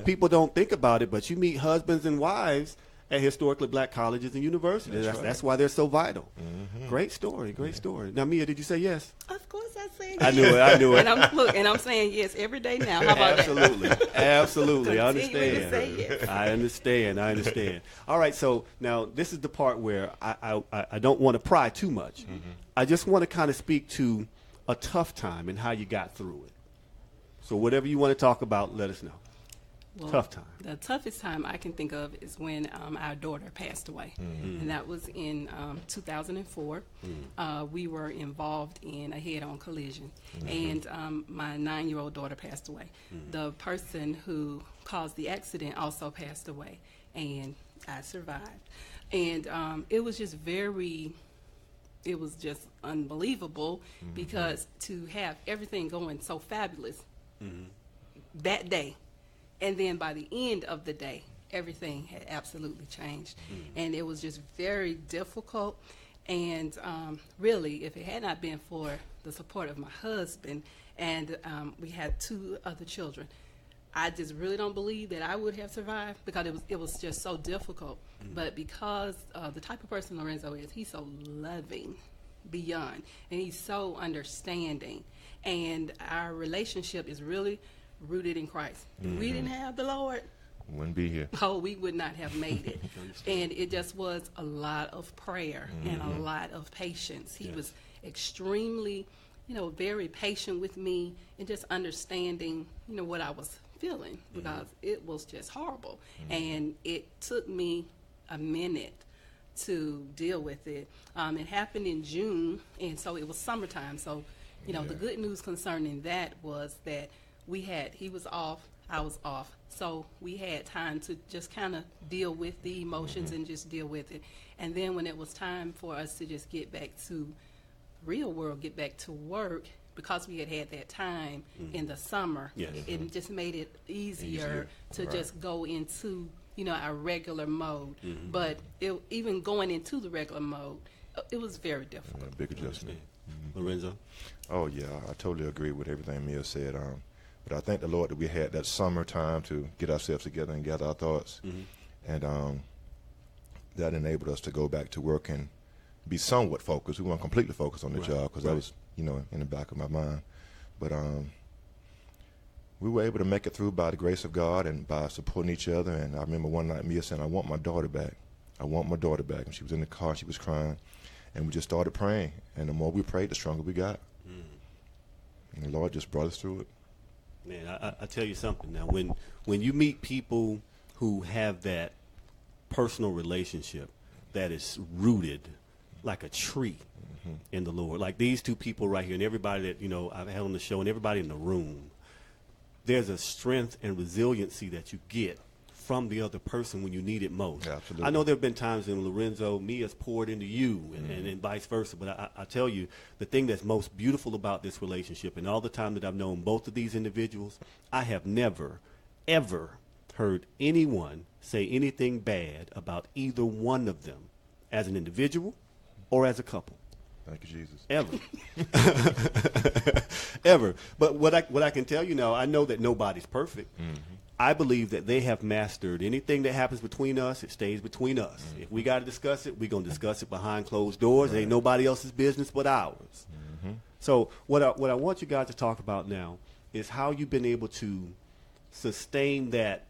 People don't think about it, but you meet husbands and wives at historically black colleges and universities. That's why they're so vital. Great story. Now, Mia, did you say yes? Of course I said I yes. knew it. And I'm saying yes every day now. How about that? Absolutely. I Continuing to say yes. I understand. All right, so now this is the part where I don't want to pry too much. I just want to kind of speak to a tough time and how you got through it. So whatever you want to talk about, let us know. Well, tough time. The toughest time I can think of is when our daughter passed away, and that was in 2004. We were involved in a head-on collision, and my 9-year-old daughter passed away. The person who caused the accident also passed away, and I survived. And it was just unbelievable because to have everything going so fabulous that day. And then by the end of the day, everything had absolutely changed. And it was just very difficult. And really, if it had not been for the support of my husband and we had 2 other children, I just really don't believe that I would have survived because it was just so difficult. But because the type of person Lorenzo is, he's so loving beyond, and he's so understanding. And our relationship is really rooted in Christ. If we didn't have the Lord, wouldn't be here. Oh, we would not have made it. And it just was a lot of prayer and a lot of patience. He was extremely, very patient with me and just understanding, what I was feeling because it was just horrible. And it took me a minute to deal with it. It happened in June, and so it was summertime. So, the good news concerning that was that he was off, I was off. So we had time to just kind of deal with the emotions and just deal with it. And then when it was time for us to just get back to real world, get back to work, because we had that time in the summer, it just made it easier to just go into, our regular mode. But even going into the regular mode, it was very difficult. Big adjustment. Lorenzo? Oh, yeah, I totally agree with everything Mia said. But I thank the Lord that we had that summer time to get ourselves together and gather our thoughts. And that enabled us to go back to work and be somewhat focused. We weren't completely focused on the job because that was, in the back of my mind. But we were able to make it through by the grace of God and by supporting each other. And I remember one night Mia saying, I want my daughter back. I want my daughter back. And she was in the car, she was crying. And we just started praying. And the more we prayed, the stronger we got. And the Lord just brought us through it. Man, I tell you something now. When you meet people who have that personal relationship that is rooted like a tree in the Lord, like these 2 people right here, and everybody that I've had on the show, and everybody in the room, there's a strength and resiliency that you get from the other person when you need it most. Absolutely. I know there have been times when Lorenzo, Mia's poured into you and vice versa, but I tell you, the thing that's most beautiful about this relationship and all the time that I've known both of these individuals, I have never, ever heard anyone say anything bad about either one of them as an individual or as a couple. Thank you, Jesus. Ever. Ever. But what I can tell you now, I know that nobody's perfect. I believe that they have mastered anything that happens between us, it stays between us. If we got to discuss it, we're going to discuss it behind closed doors. It ain't nobody else's business but ours. So what I want you guys to talk about now is how you've been able to sustain that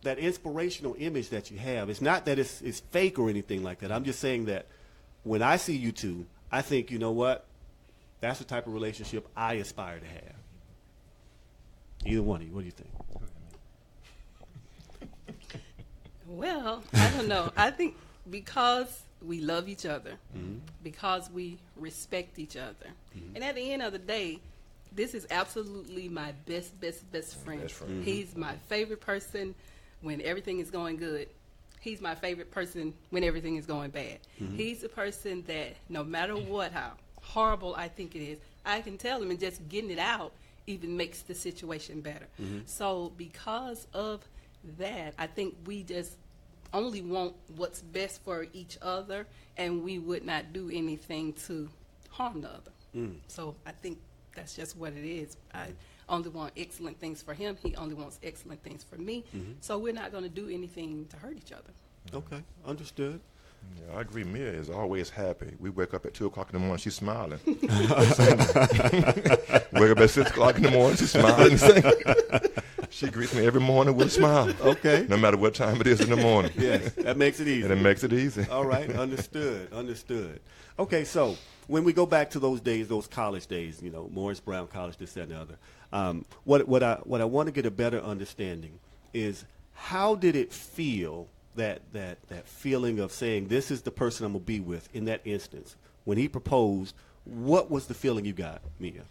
inspirational image that you have. It's not that it's fake or anything like that. I'm just saying that when I see you 2, I think, you know what? That's the type of relationship I aspire to have. Either one of you, what do you think? Well, I don't know. I think because we love each other, because we respect each other, and at the end of the day, this is absolutely my best friend. He's my favorite person when everything is going good. He's my favorite person when everything is going bad. He's the person that no matter what, how horrible I think it is, I can tell him, and just getting it out even makes the situation better. So because of that, I think we just only want what's best for each other, and we would not do anything to harm the other. So I think that's just what it is. I only want excellent things for him. He only wants excellent things for me. So we're not going to do anything to hurt each other. Okay, understood. Yeah, I agree. Mia is always happy. We wake up at 2 o'clock in the morning, she's smiling. Wake up at 6 o'clock in the morning, she's smiling. She greets me every morning with a smile. Okay. No matter what time it is in the morning. Yes, that makes it easy. And it makes it easy. All right, understood. Okay, so when we go back to those days, those college days, Morris Brown College, this, that, and the other, what I want to get a better understanding is how did it feel, that feeling of saying this is the person I'm going to be with in that instance? When he proposed, what was the feeling you got, Mia?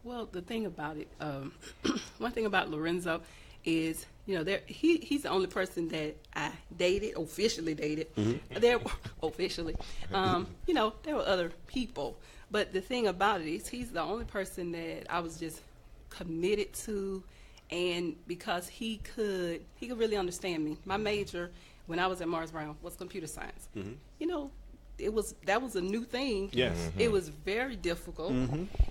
Well, the thing about it, one thing about Lorenzo is, he's the only person that I officially dated. There were other people, but the thing about it is he's the only person that I was just committed to, and because he could really understand me. My major when I was at Mars Brown was computer science. You know, that was a new thing. Yes. It was very difficult.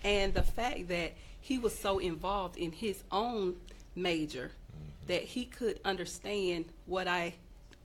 And the fact that he was so involved in his own major that he could understand what I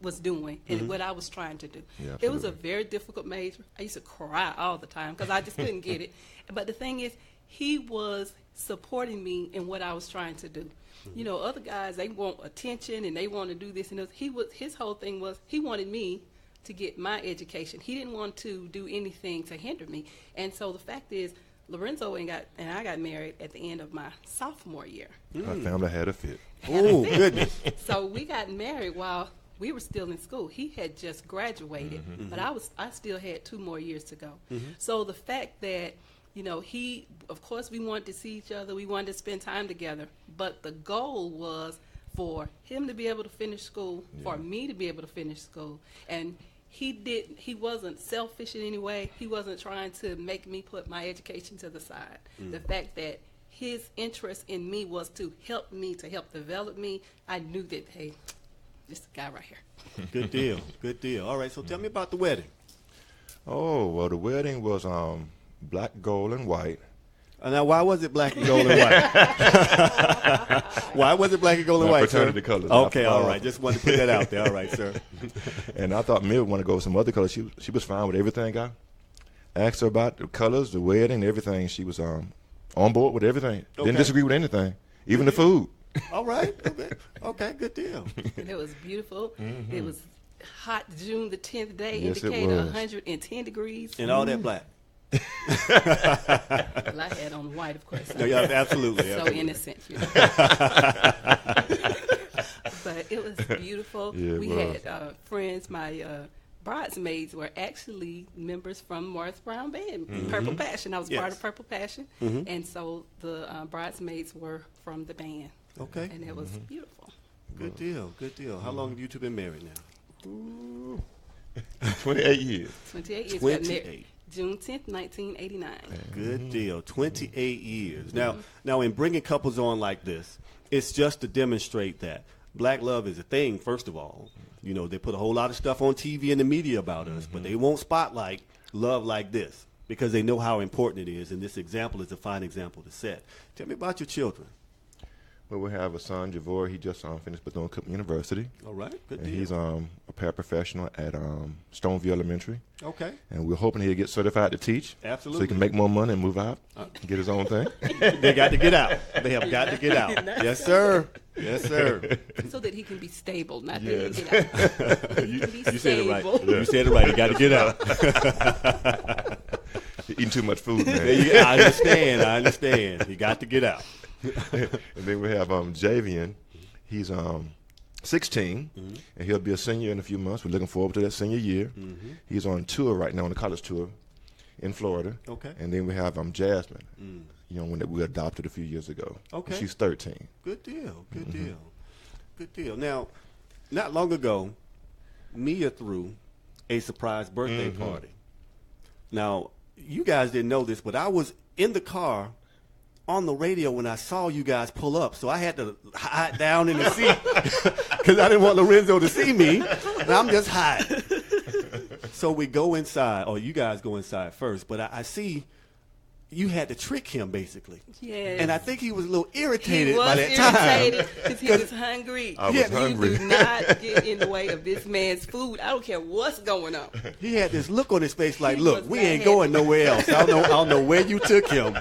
was doing and what I was trying to do. Yeah, it was a very difficult major. I used to cry all the time because I just couldn't get it. But the thing is, he was supporting me in what I was trying to do. You know, other guys, they want attention and they want to do this and this. His whole thing was he wanted me to get my education. He didn't want to do anything to hinder me. And so the fact is, Lorenzo and I got married at the end of my sophomore year. Our family had a fit. Oh, goodness. So we got married while we were still in school. He had just graduated, but I still had 2 more years to go. So the fact that, you know, of course we wanted to see each other, we wanted to spend time together, but the goal was for him to be able to finish school, for me to be able to finish school. And he wasn't selfish in any way. He wasn't trying to make me put my education to the side. The fact that his interest in me was to help develop me, I knew that, hey, this is the guy right here. Good deal. Good deal. All right, so tell me about the wedding. Oh, well, the wedding was black, gold, and white. Now, why was it black and gold and white? Why was it black and gold and white, sir? Fraternity colors. Okay, all right. Just wanted to put that out there. All right, sir. And I thought Mia would want to go with some other colors. She was fine with everything. I asked her about the colors, the wedding, everything. She was on board with everything. Okay. Didn't disagree with anything, even the food. All right. Okay, good deal. And it was beautiful. It was hot June the 10th day, Yes, it indicated was. 110 degrees. And all that black. Well, I had on white, of course. No, yeah, absolutely. So absolutely. innocent, you know. But it was beautiful. Yeah, it we was. had friends. My bridesmaids were actually members from Morris Brown Band, Purple Passion. I was part Yes. of Purple Passion, and so the bridesmaids were from the band. Okay. And it was beautiful. Good deal. Good deal. How long have you two been married now? 28 years. 28 years. 28. June 10th, 1989. Good deal. 28 years. Now, in bringing couples on like this, it's just to demonstrate that black love is a thing, first of all. You know, they put a whole lot of stuff on TV and the media about us, but they won't spotlight love like this because they know how important it is, and this example is a fine example to set. Tell me about your children. Well, we have a son, Javor. He just finished Bethune Cookman University. All right. Good And deal. he's a paraprofessional at Stoneview Elementary. Okay. And we're hoping he'll get certified to teach. Absolutely. So he can make more money and move out, get his own thing. They got to get out. They have got to get out. Yes, sir. Yes, sir. So that he can be stable, not Yes. that he get out. You said it right. Stable. You said it right. You got to get out. He's eating too much food, man. I understand. You got to get out. And then we have Javian. He's 16, and he'll be a senior in a few months. We're looking forward to that senior year. He's on tour right now, on the college tour in Florida. Okay. And then we have Jasmine, one that we adopted a few years ago. Okay. She's 13. Good deal. Good deal. Good deal. Now, not long ago, Mia threw a surprise birthday party. Now, you guys didn't know this, but I was in the car on the radio when I saw you guys pull up, so I had to hide down in the seat because I didn't want Lorenzo to see me, and I'm just hiding. So we go inside, or you guys go inside first, but I see you had to trick him, basically. Yes. And I think he was a little He irritated was by that irritated time. because he was hungry. I was hungry. You do not get in the way of this man's food. I don't care what's going on. He had this look on his face like, He look, was we not ain't happy. going nowhere else. I don't know where you took him,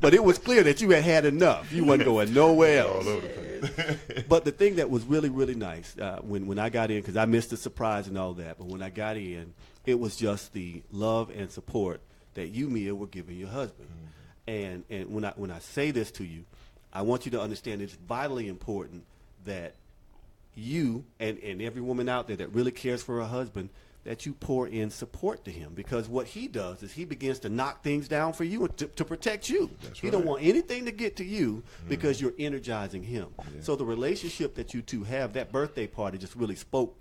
but it was clear that you had enough. You wasn't going nowhere else. But the thing that was really, really nice when I got in, because I missed the surprise and all that, but when I got in, it was just the love and support that you, Mia, were giving your husband. And when I say this to you, I want you to understand it's vitally important that you and every woman out there that really cares for her husband, that you pour in support to him, because what he does is he begins to knock things down for you to protect you. He don't want anything to get to you because you're energizing him. So the relationship that you two have, that birthday party just really spoke,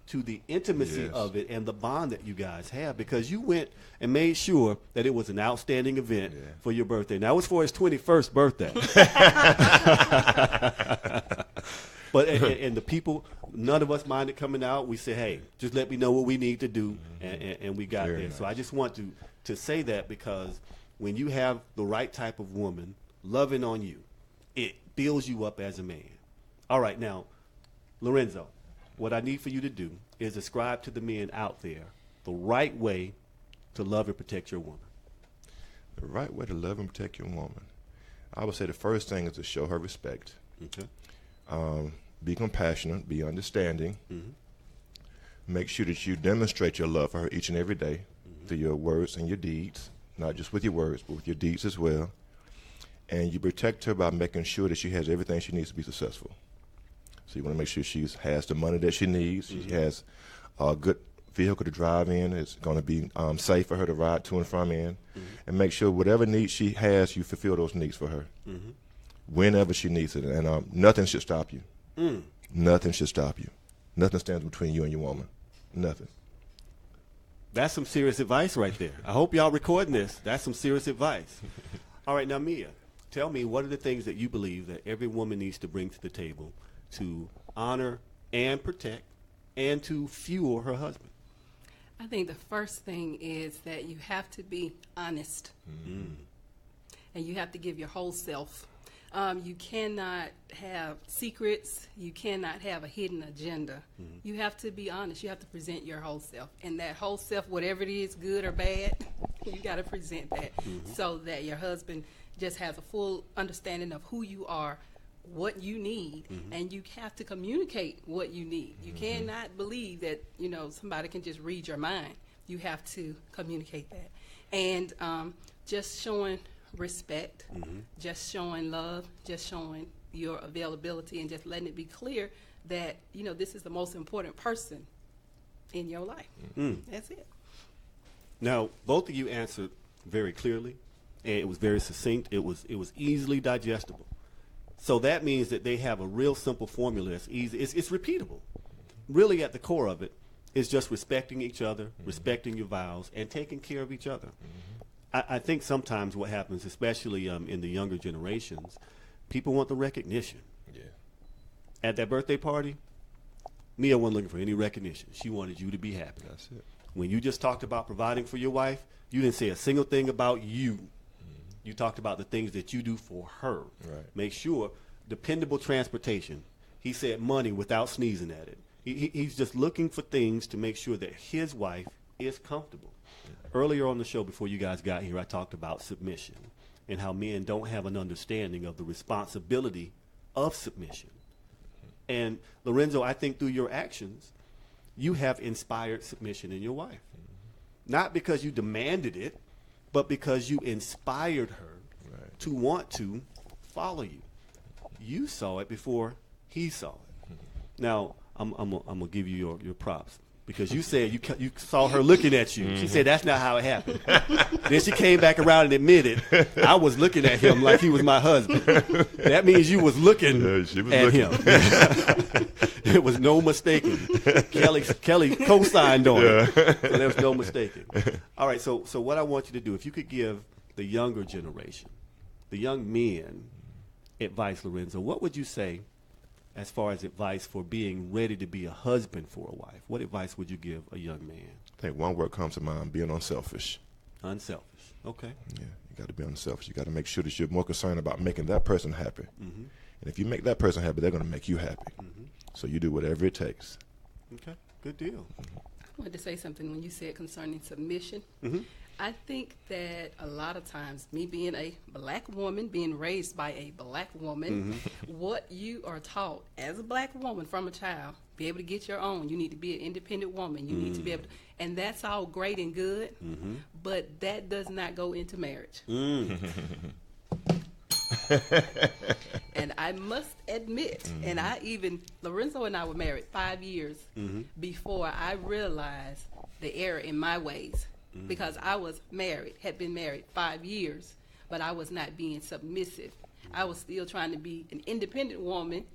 to the intimacy of it and the bond that you guys have, because you went and made sure that it was an outstanding event for your birthday. Now, it was for his 21st birthday. But and the people, none of us minded coming out. We say, hey, just let me know what we need to do, and we got Very there. nice. So I just want to say that, because when you have the right type of woman loving on you, it builds you up as a man. All right, now, Lorenzo, what I need for you to do is describe to the men out there the right way to love and protect your woman. The right way to love and protect your woman. I would say the first thing is to show her respect. Okay. Be compassionate, be understanding. Mm-hmm. Make sure that you demonstrate your love for her each and every day through your words and your deeds, not just with your words, but with your deeds as well. And you protect her by making sure that she has everything she needs to be successful. So you want to make sure she has the money that she needs. She has a good vehicle to drive in. It's going to be safe for her to ride to and from in. And make sure whatever needs she has, you fulfill those needs for her. Whenever she needs it. And nothing should stop you. Nothing should stop you. Nothing stands between you and your woman. Nothing. That's some serious advice right there. I hope y'all recording this. That's some serious advice. All right, now, Mia, tell me, what are the things that you believe that every woman needs to bring to the table to honor and protect and to fuel her husband? I think the first thing is that you have to be honest. And you have to give your whole self. You cannot have secrets. You cannot have a hidden agenda. You have to be honest. You have to present your whole self. And that whole self, whatever it is, good or bad, you got to present that so that your husband just has a full understanding of who you are, what you need, and you have to communicate what you need. You cannot believe that, somebody can just read your mind. You have to communicate that. And just showing respect, just showing love, just showing your availability, and just letting it be clear that, this is the most important person in your life. That's it. Now, both of you answered very clearly, and it was very succinct. It was easily digestible. So that means that they have a real simple formula that's easy. It's repeatable. Really, at the core of it is just respecting each other, respecting your vows, and taking care of each other. I think sometimes what happens, especially in the younger generations, people want the recognition. Yeah. At that birthday party, Mia wasn't looking for any recognition. She wanted you to be happy. That's it. When you just talked about providing for your wife, you didn't say a single thing about you. You talked about the things that you do for her. Right. Make sure, dependable transportation. He said money without sneezing at it. He's just looking for things to make sure that his wife is comfortable. Earlier on the show, before you guys got here, I talked about submission and how men don't have an understanding of the responsibility of submission. And Lorenzo, I think through your actions, you have inspired submission in your wife. Not because you demanded it, but because you inspired her to want to follow you. You saw it before he saw it. Now, I'm gonna give you your props, because you said you saw her looking at you. She said that's not how it happened. Then she came back around and admitted, I was looking at him like he was my husband. That means you was looking at him. There was no mistaking. Kelly co-signed on it. So there was no mistaking. All right, so what I want you to do, if you could give the younger generation, the young men, advice, Lorenzo, what would you say as far as advice for being ready to be a husband for a wife? What advice would you give a young man? I think one word comes to mind: being unselfish. Unselfish. Okay. Yeah, you got to be unselfish. You got to make sure that you're more concerned about making that person happy. And if you make that person happy, they're going to make you happy. So you do whatever it takes. Okay, good deal. I wanted to say something when you said concerning submission. I think that a lot of times, me being a black woman, being raised by a black woman, what you are taught as a black woman from a child, be able to get your own. You need to be an independent woman. You need to be able to, and that's all great and good, but that does not go into marriage. And I must admit, and Lorenzo and I were married 5 years before I realized the error in my ways. Because I was married, had been married 5 years, but I was not being submissive. I was still trying to be an independent woman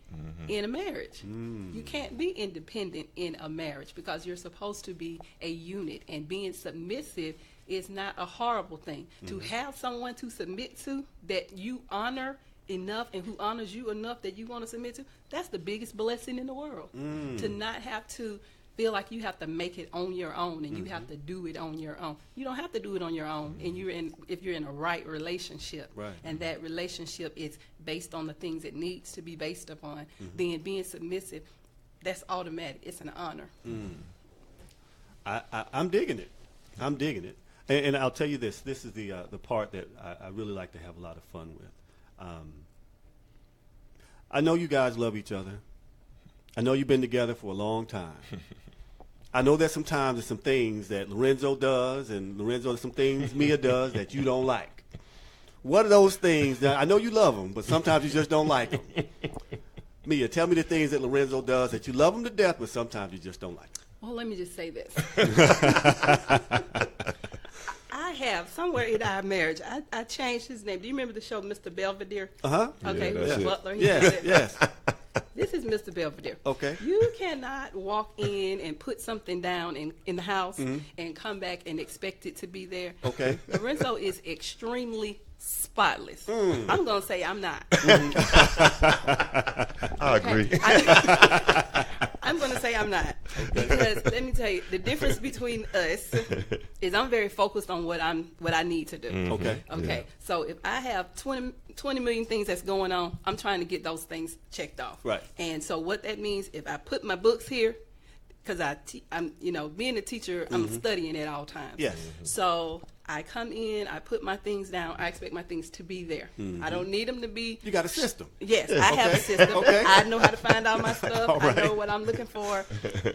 in a marriage. You can't be independent in a marriage because you're supposed to be a unit, and being submissive is not a horrible thing. To have someone to submit to that you honor enough and who honors you enough that you want to submit to, that's the biggest blessing in the world. To not have to feel like you have to make it on your own and you have to do it on your own. You don't have to do it on your own, and if you're in a right relationship, and that relationship is based on the things it needs to be based upon, then being submissive, that's automatic. It's an honor. I'm digging it. I'm digging it. And I'll tell you this. This is the part that I really like to have a lot of fun with. I know you guys love each other. I know you've been together for a long time. I know that sometimes there's some things that Lorenzo does and there's some things Mia does that you don't like. What are those things that, I know you love them, but sometimes you just don't like them. Mia, tell me the things that Lorenzo does that you love him to death, but sometimes you just don't like them. Well, let me just say this. I have, somewhere in our marriage, I changed his name. Do you remember the show Mr. Belvedere? Uh-huh. Okay, Yeah, with it. Butler. Yes. This is Mr. Belvedere. Okay. You cannot walk in and put something down in the house and come back and expect it to be there. Okay. Lorenzo is extremely spotless. I'm going to say I'm not. I agree. I'm going to say I'm not. Because let me tell you, the difference between us is I'm very focused on what I need to do. Okay. Okay. Yeah. So if I have 20 million things that's going on, I'm trying to get those things checked off. Right. And so what that means, if I put my books here, because I'm being a teacher, I'm studying at all times. Yes. So I come in, I put my things down, I expect my things to be there. I don't need them to be. You got a system. Yes, I have a system. Okay. I know how to find all my stuff. All right. I know what I'm looking for.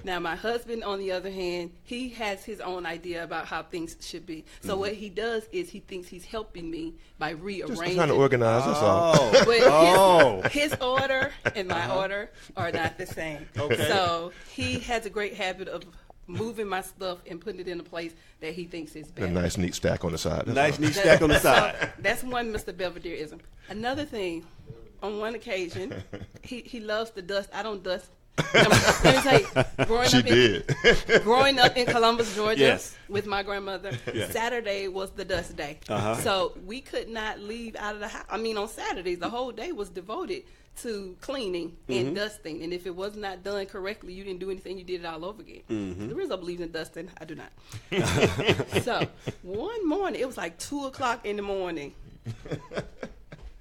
Now, my husband, on the other hand, he has his own idea about how things should be. So what he does is he thinks he's helping me by rearranging. Just trying to organize, that's all. But his order and my order are not the same. Okay. So he has a great habit of moving my stuff and putting it in a place that he thinks is A better. nice, neat stack on the side. that's Nice, all. neat stack on the So side. that's one Mr. Belvedereism. Another thing, on one occasion, he loves to dust. I don't dust. Let me tell you, growing up in Columbus, Georgia, Yes. with my grandmother, Yes. Saturday was the dust day. So we could not leave out of the house. I mean, on Saturdays, the whole day was devoted to cleaning and dusting. And if it was not done correctly, you didn't do anything, you did it all over again. The Rizzo believes in dusting. I do not. So one morning, it was like 2 o'clock in the morning.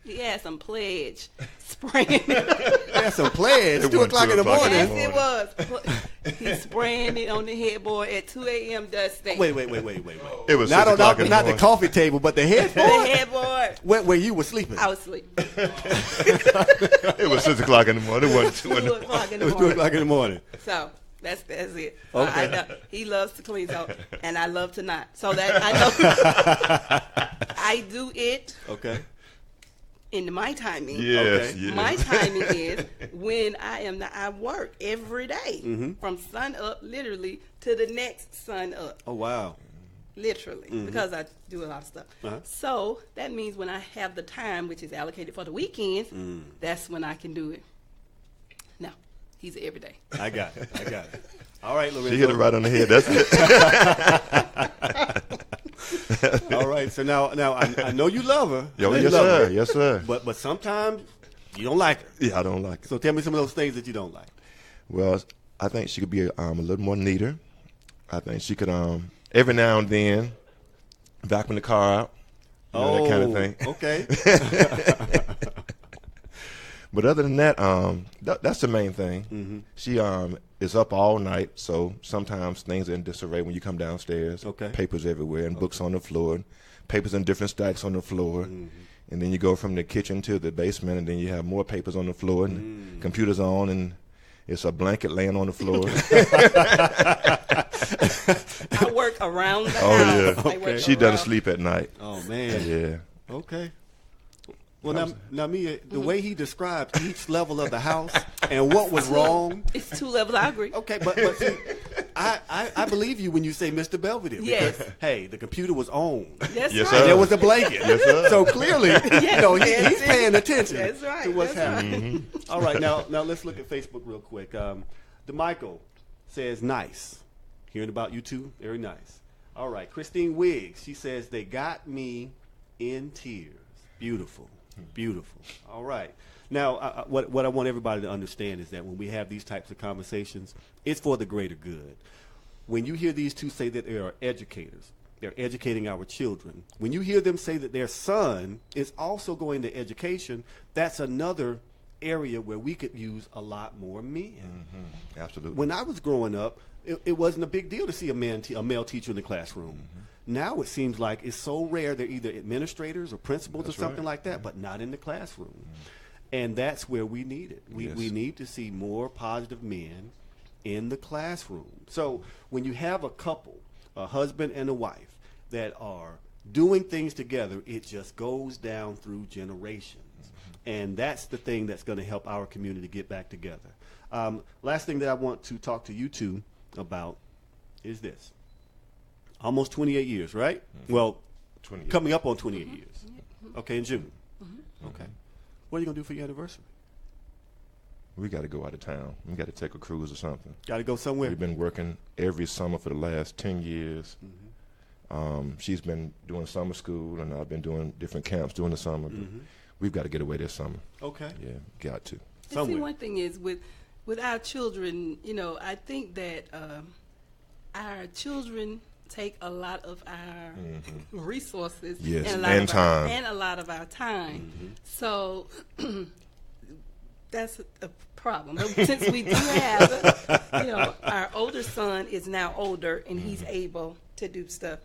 He had some pledge spraying. That's some pledge. It 2 wasn't o'clock in the 2 o'clock. morning. Yes, it was. He's spraying it on the headboard at 2 a.m. dusting. Wait. It was Not 6 o'clock in the not the morning. coffee table, but the The headboard headboard. where you were sleeping. I was asleep. It was 6 o'clock in the morning. It wasn't 2 in 2 the o'clock in It the was 2 morning. o'clock in the morning. So that's it. Okay. I know. He loves to clean, so and I love to not. So that I know I do it Okay. in my timing. Yes, Okay. yes. My timing is when I work every day from sun up literally to the next sun up. Oh, wow. Literally, because I do a lot of stuff. So that means when I have the time, which is allocated for the weekends, that's when I can do it. No, he's every day. I got it. All right, Lorenzo. She hit it right on the head. That's it. All right. So now I know you love her. I know you Yes, love sir. her. Yes, sir. But sometimes you don't like her. Yeah, I don't like it. So tell me some of those things that you don't like. Well, I think she could be a little more neater. I think she could every now and then vacuum the car out. You know, that kind of thing. Okay. But other than that, that's the main thing. She is up all night, so sometimes things are in disarray when you come downstairs. Okay. Papers everywhere and books on the floor, and papers in different stacks on the floor. And then you go from the kitchen to the basement, and then you have more papers on the floor, and computers on, and it's a blanket laying on the floor. I work around the Oh, house. yeah. I work She doesn't around- sleep at night. Oh man. Yeah. Okay. Well, now, Mia, the way he described each level of the house and what was wrong. It's 2 levels. I agree. Okay, but see, I believe you when you say Mr. Belvedere. Yes. Because, hey, the computer was on. That's Yes, right. sir. And there was a blanket. Yes, sir. So clearly, Yes. he's paying attention That's right. to what's That's right. happening. All right, now let's look at Facebook real quick. DeMichael says, nice. Hearing about you two, very nice. All right, Christine Wiggs, she says, they got me in tears. Beautiful. Beautiful. All right. Now, what I want everybody to understand is that when we have these types of conversations, it's for the greater good. When you hear these two say that they are educators, they're educating our children. When you hear them say that their son is also going to education, that's another area where we could use a lot more men. Mm-hmm. Absolutely. When I was growing up, it wasn't a big deal to see a male teacher in the classroom. Mm-hmm. Now it seems like it's so rare they're either administrators or principals or something like that, but not in the classroom. Mm-hmm. And that's where we need it. We need to see more positive men in the classroom. So when you have a couple, a husband and a wife, that are doing things together, it just goes down through generations. Mm-hmm. And that's the thing that's going to help our community get back together. Last thing that I want to talk to you two about is this. Almost 28 years, right? Mm-hmm. Well, coming up on 28 years. Mm-hmm. Okay, in June. Mm-hmm. Okay. What are you going to do for your anniversary? We got to go out of town. We got to take a cruise or something. Got to go somewhere? We've been working every summer for the last 10 years. Mm-hmm. She's been doing summer school, and I've been doing different camps during the summer. Mm-hmm. We've got to get away this summer. Okay. Yeah, got to. See, one thing is with our children, I think that our children take a lot of our resources and time. And a lot of our time. Mm-hmm. So that's a problem. Since we do have, our older son is now older and he's able to do stuff.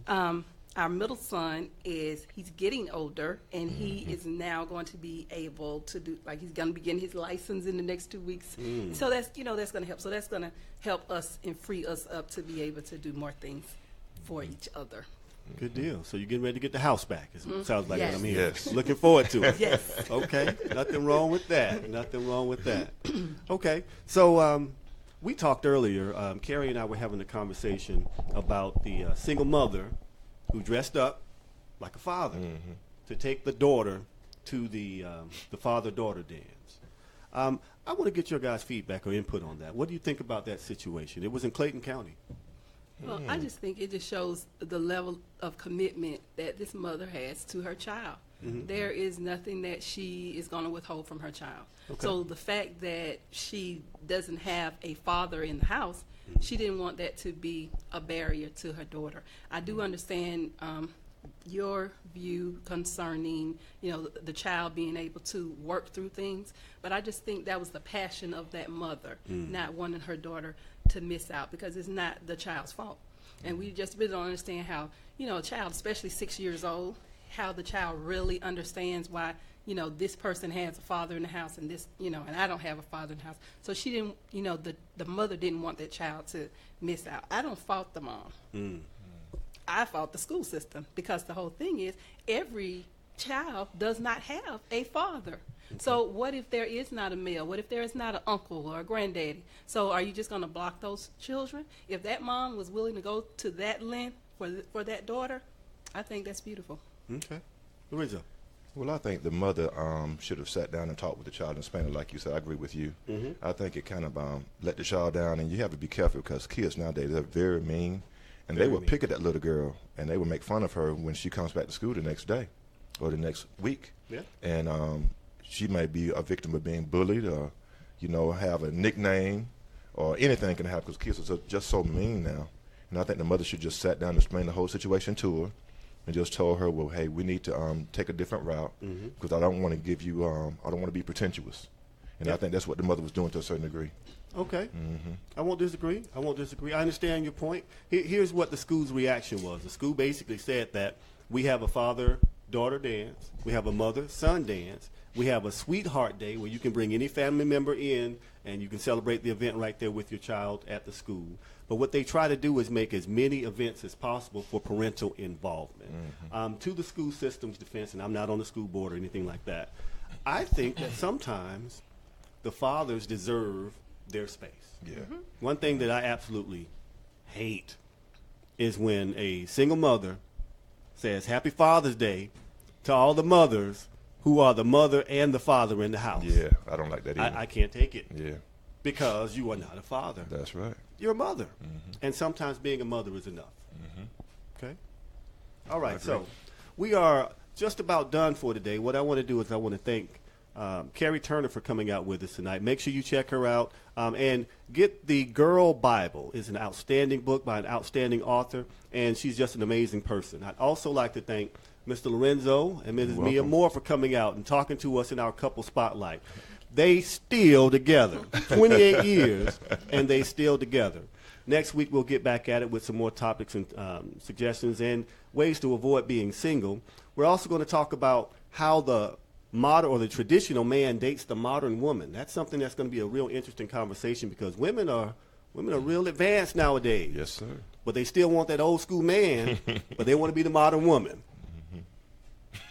Mm-hmm. Our middle son he's getting older and he is now going to be able to do, like he's going to be getting his license in the next 2 weeks. Mm. So that's going to help. So that's going to help us and free us up to be able to do more things for each other. Good deal. So you're getting ready to get the house back. It sounds like what I'm hearing. Yes. Looking forward to it. Yes. Okay. Nothing wrong with that. Nothing wrong with that. Okay. So we talked earlier, Carrie and I were having a conversation about the single mother who dressed up like a father to take the daughter to the father-daughter dance. I want to get your guys' feedback or input on that. What do you think about that situation? It was in Clayton County. Well, I just think it just shows the level of commitment that this mother has to her child. Mm-hmm. There is nothing that she is going to withhold from her child. Okay. So the fact that she doesn't have a father in the house, she didn't want that to be a barrier to her daughter. I do understand your view concerning, the child being able to work through things, but I just think that was the passion of that mother, not wanting her daughter to miss out, because it's not the child's fault. And we just really don't understand how, a child, especially 6 years old, how the child really understands why, this person has a father in the house and this, and I don't have a father in the house. So she didn't, the mother didn't want that child to miss out. I don't fault the mom. I fault the school system, because the whole thing is every child does not have a father. Okay. So what if there is not a male? What if there is not an uncle or a granddaddy? So are you just going to block those children? If that mom was willing to go to that length for that daughter, I think that's beautiful. Okay. Lorenzo? Well, I think the mother should have sat down and talked with the child and explained it like you said. I agree with you. Mm-hmm. I think it kind of let the child down, and you have to be careful because kids nowadays are very mean. And they will pick at that little girl, and they will make fun of her when she comes back to school the next day or the next week. Yeah. And she might be a victim of being bullied or, have a nickname or anything can happen, because kids are just so mean now. And I think the mother should just sat down and explain the whole situation to her and just told her, well, hey, we need to take a different route because I don't want to give you, I don't want to be pretentious. And I think that's what the mother was doing to a certain degree. Okay. I won't disagree. I understand your point. Here's what the school's reaction was. The school basically said that we have a father-daughter dance. We have a mother-son dance. We have a sweetheart day where you can bring any family member in and you can celebrate the event right there with your child at the school. But what they try to do is make as many events as possible for parental involvement. To the school system's defense, and I'm not on the school board or anything like that, I think that sometimes the fathers deserve their space. Yeah. One thing that I absolutely hate is when a single mother says Happy Father's Day to all the mothers who are the mother and the father in the house. Yeah, I don't like that either. I can't take it. Yeah. Because you are not a father. That's right. You're a mother. And sometimes being a mother is enough. Okay? All right, so we are just about done for today. What I want to do is I want to thank Karri Turner for coming out with us tonight. Make sure you check her out and get the Girl Bible. It's an outstanding book by an outstanding author, and she's just an amazing person. I'd also like to thank Mr. Lorenzo and Mrs. Mia Moore for coming out and talking to us in our couple spotlight. They still together, 28 years, and they still together. Next week, we'll get back at it with some more topics and suggestions and ways to avoid being single. We're also going to talk about how the modern or the traditional man dates the modern woman. That's something that's going to be a real interesting conversation because women are real advanced nowadays. Yes, sir. But they still want that old school man, but they want to be the modern woman.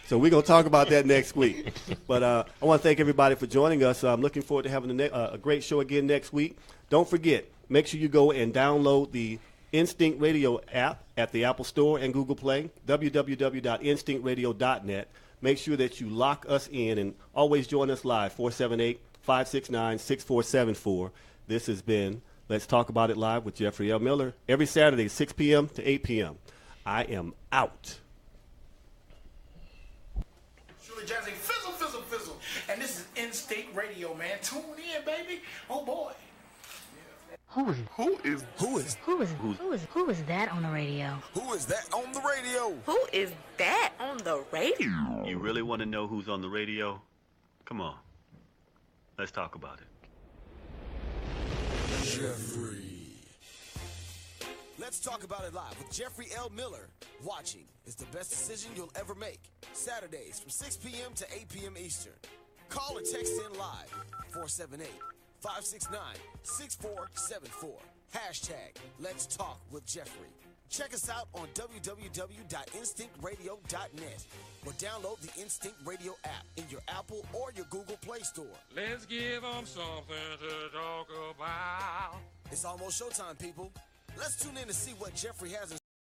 So we're going to talk about that next week. But I want to thank everybody for joining us. I'm looking forward to having a great show again next week. Don't forget, make sure you go and download the Instinct Radio app at the Apple Store and Google Play, www.instinctradio.net. Make sure that you lock us in and always join us live, 478-569-6474. This has been Let's Talk About It Live with Jeffrey L. Miller, every Saturday, 6 p.m. to 8 p.m. I am out. Jazzy, fizzle, fizzle, fizzle. And this is Instinct Radio, man. Tune in, baby. Oh, boy. Who is that on the radio? Who is that on the radio? Who is that on the radio? You really want to know who's on the radio? Come on. Let's talk about it. Jeffrey. Let's Talk About It Live with Jeffrey L. Miller. Watching is the best decision you'll ever make. Saturdays from 6 p.m. to 8 p.m. Eastern. Call or text in live. 478-569-6474. Hashtag Let's Talk with Jeffrey. Check us out on www.instinctradio.net or download the Instinct Radio app in your Apple or your Google Play Store. Let's give them something to talk about. It's almost showtime, people. Let's tune in to see what Jeffrey has in